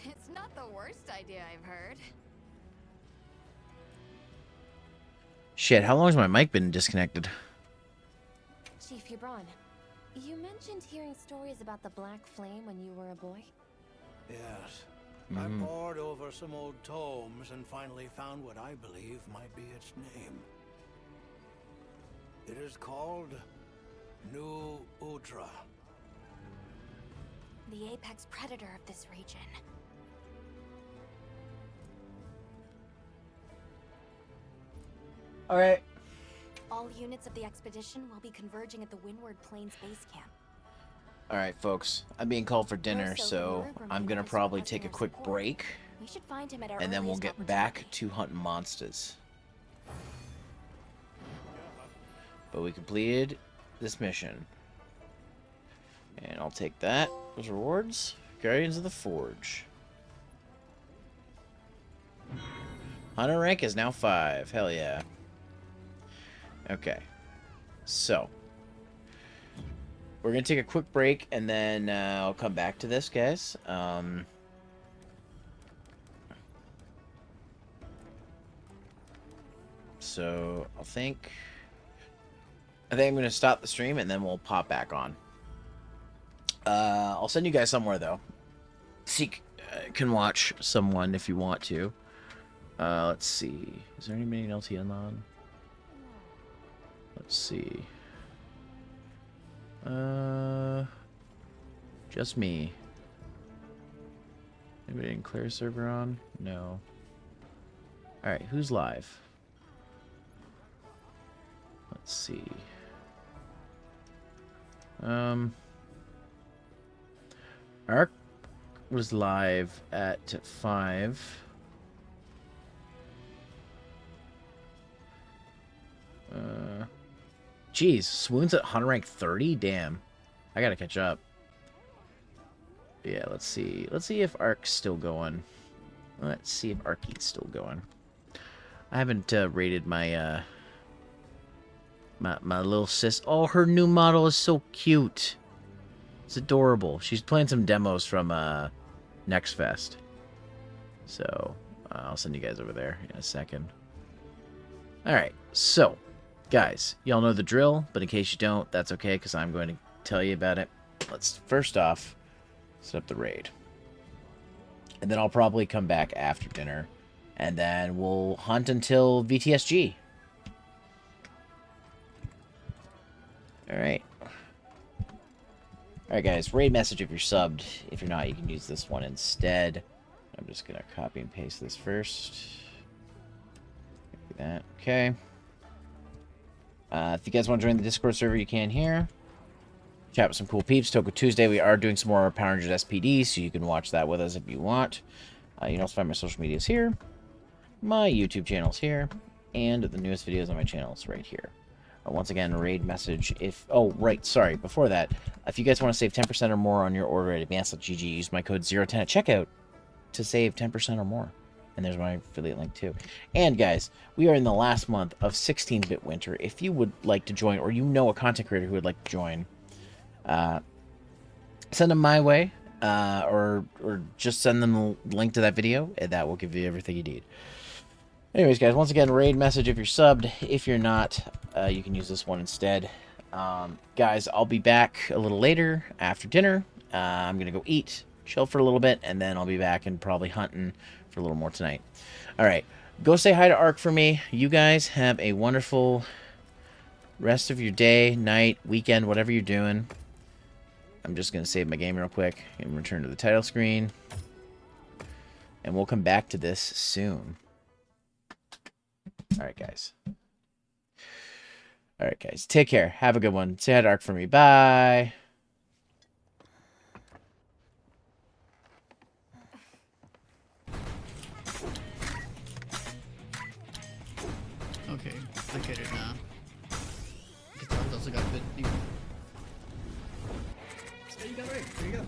It's not the worst idea I've heard. Shit, how long has my mic been disconnected? Chief Hubron, you mentioned hearing stories about the Black Flame when you were a boy? Yes. I pored over some old tomes and finally found what I believe might be its name. It is called New Udra. The apex predator of this region. Alright. All units of the expedition will be converging at the Windward Plains base camp. Alright, folks. I'm being called for dinner, so I'm gonna probably take a quick break. We should find him at our And then we'll earliest get back to hunting monsters. But we completed this mission. And I'll take that. Those rewards. Guardians of the Forge. Hunter rank is now 5. Hell yeah. Okay. So. We're going to take a quick break, and then I'll come back to this, guys. So, I think I'm going to stop the stream, and then we'll pop back on. I'll send you guys somewhere, though. So you can watch someone if you want to. Let's see. Is there anybody in LTN on? Let's see. Just me. Anybody in Claire's server on? No. Alright, who's live? Let's see. Ark was live at 5. Jeez, Swoon's at Hunter rank 30? Damn. I gotta catch up. Yeah, let's see. Let's see if Ark's still going. Let's see if Arky's still going. I haven't rated my my little sis. Oh, her new model is so cute. It's adorable. She's playing some demos from Next Fest. So, I'll send you guys over there in a second. Alright, so, guys, y'all know the drill, but in case you don't, that's okay, because I'm going to tell you about it. Let's, first off, set up the raid. And then I'll probably come back after dinner, and then we'll hunt until VTSG. Alright. Alright, guys, raid message if you're subbed. If you're not, you can use this one instead. I'm just going to copy and paste this first. Do that. Okay. If you guys want to join the Discord server, you can here. Chat with some cool peeps. Toku Tuesday, we are doing some more Power Rangers SPD, so you can watch that with us if you want. You can also find my social medias here. My YouTube channel's here. And the newest videos on my channel is right here. Once again, raid message if... Oh, right, sorry. Before that, if you guys want to save 10% or more on your order at advanced.gg, use my code 010 at checkout to save 10% or more. And there's my affiliate link, too. And, guys, we are in the last month of 16-bit winter. If you would like to join, or you know a content creator who would like to join, send them my way, or just send them the link to that video, and that will give you everything you need. Anyways, guys, once again, raid message if you're subbed. If you're not, you can use this one instead. Guys, I'll be back a little later after dinner. I'm going to go eat, chill for a little bit, and then I'll be back and probably hunting for a little more tonight. All right, go say hi to Ark for me. You guys have a wonderful rest of your day, night, weekend, whatever you're doing. I'm just going to save my game real quick and return to the title screen. And we'll come back to this soon. Alright, guys. Alright, guys. Take care. Have a good one. Say hi to Ark for me. Bye. Okay, I get it now. Guitar's also got a bit deeper. So you got right. There you go.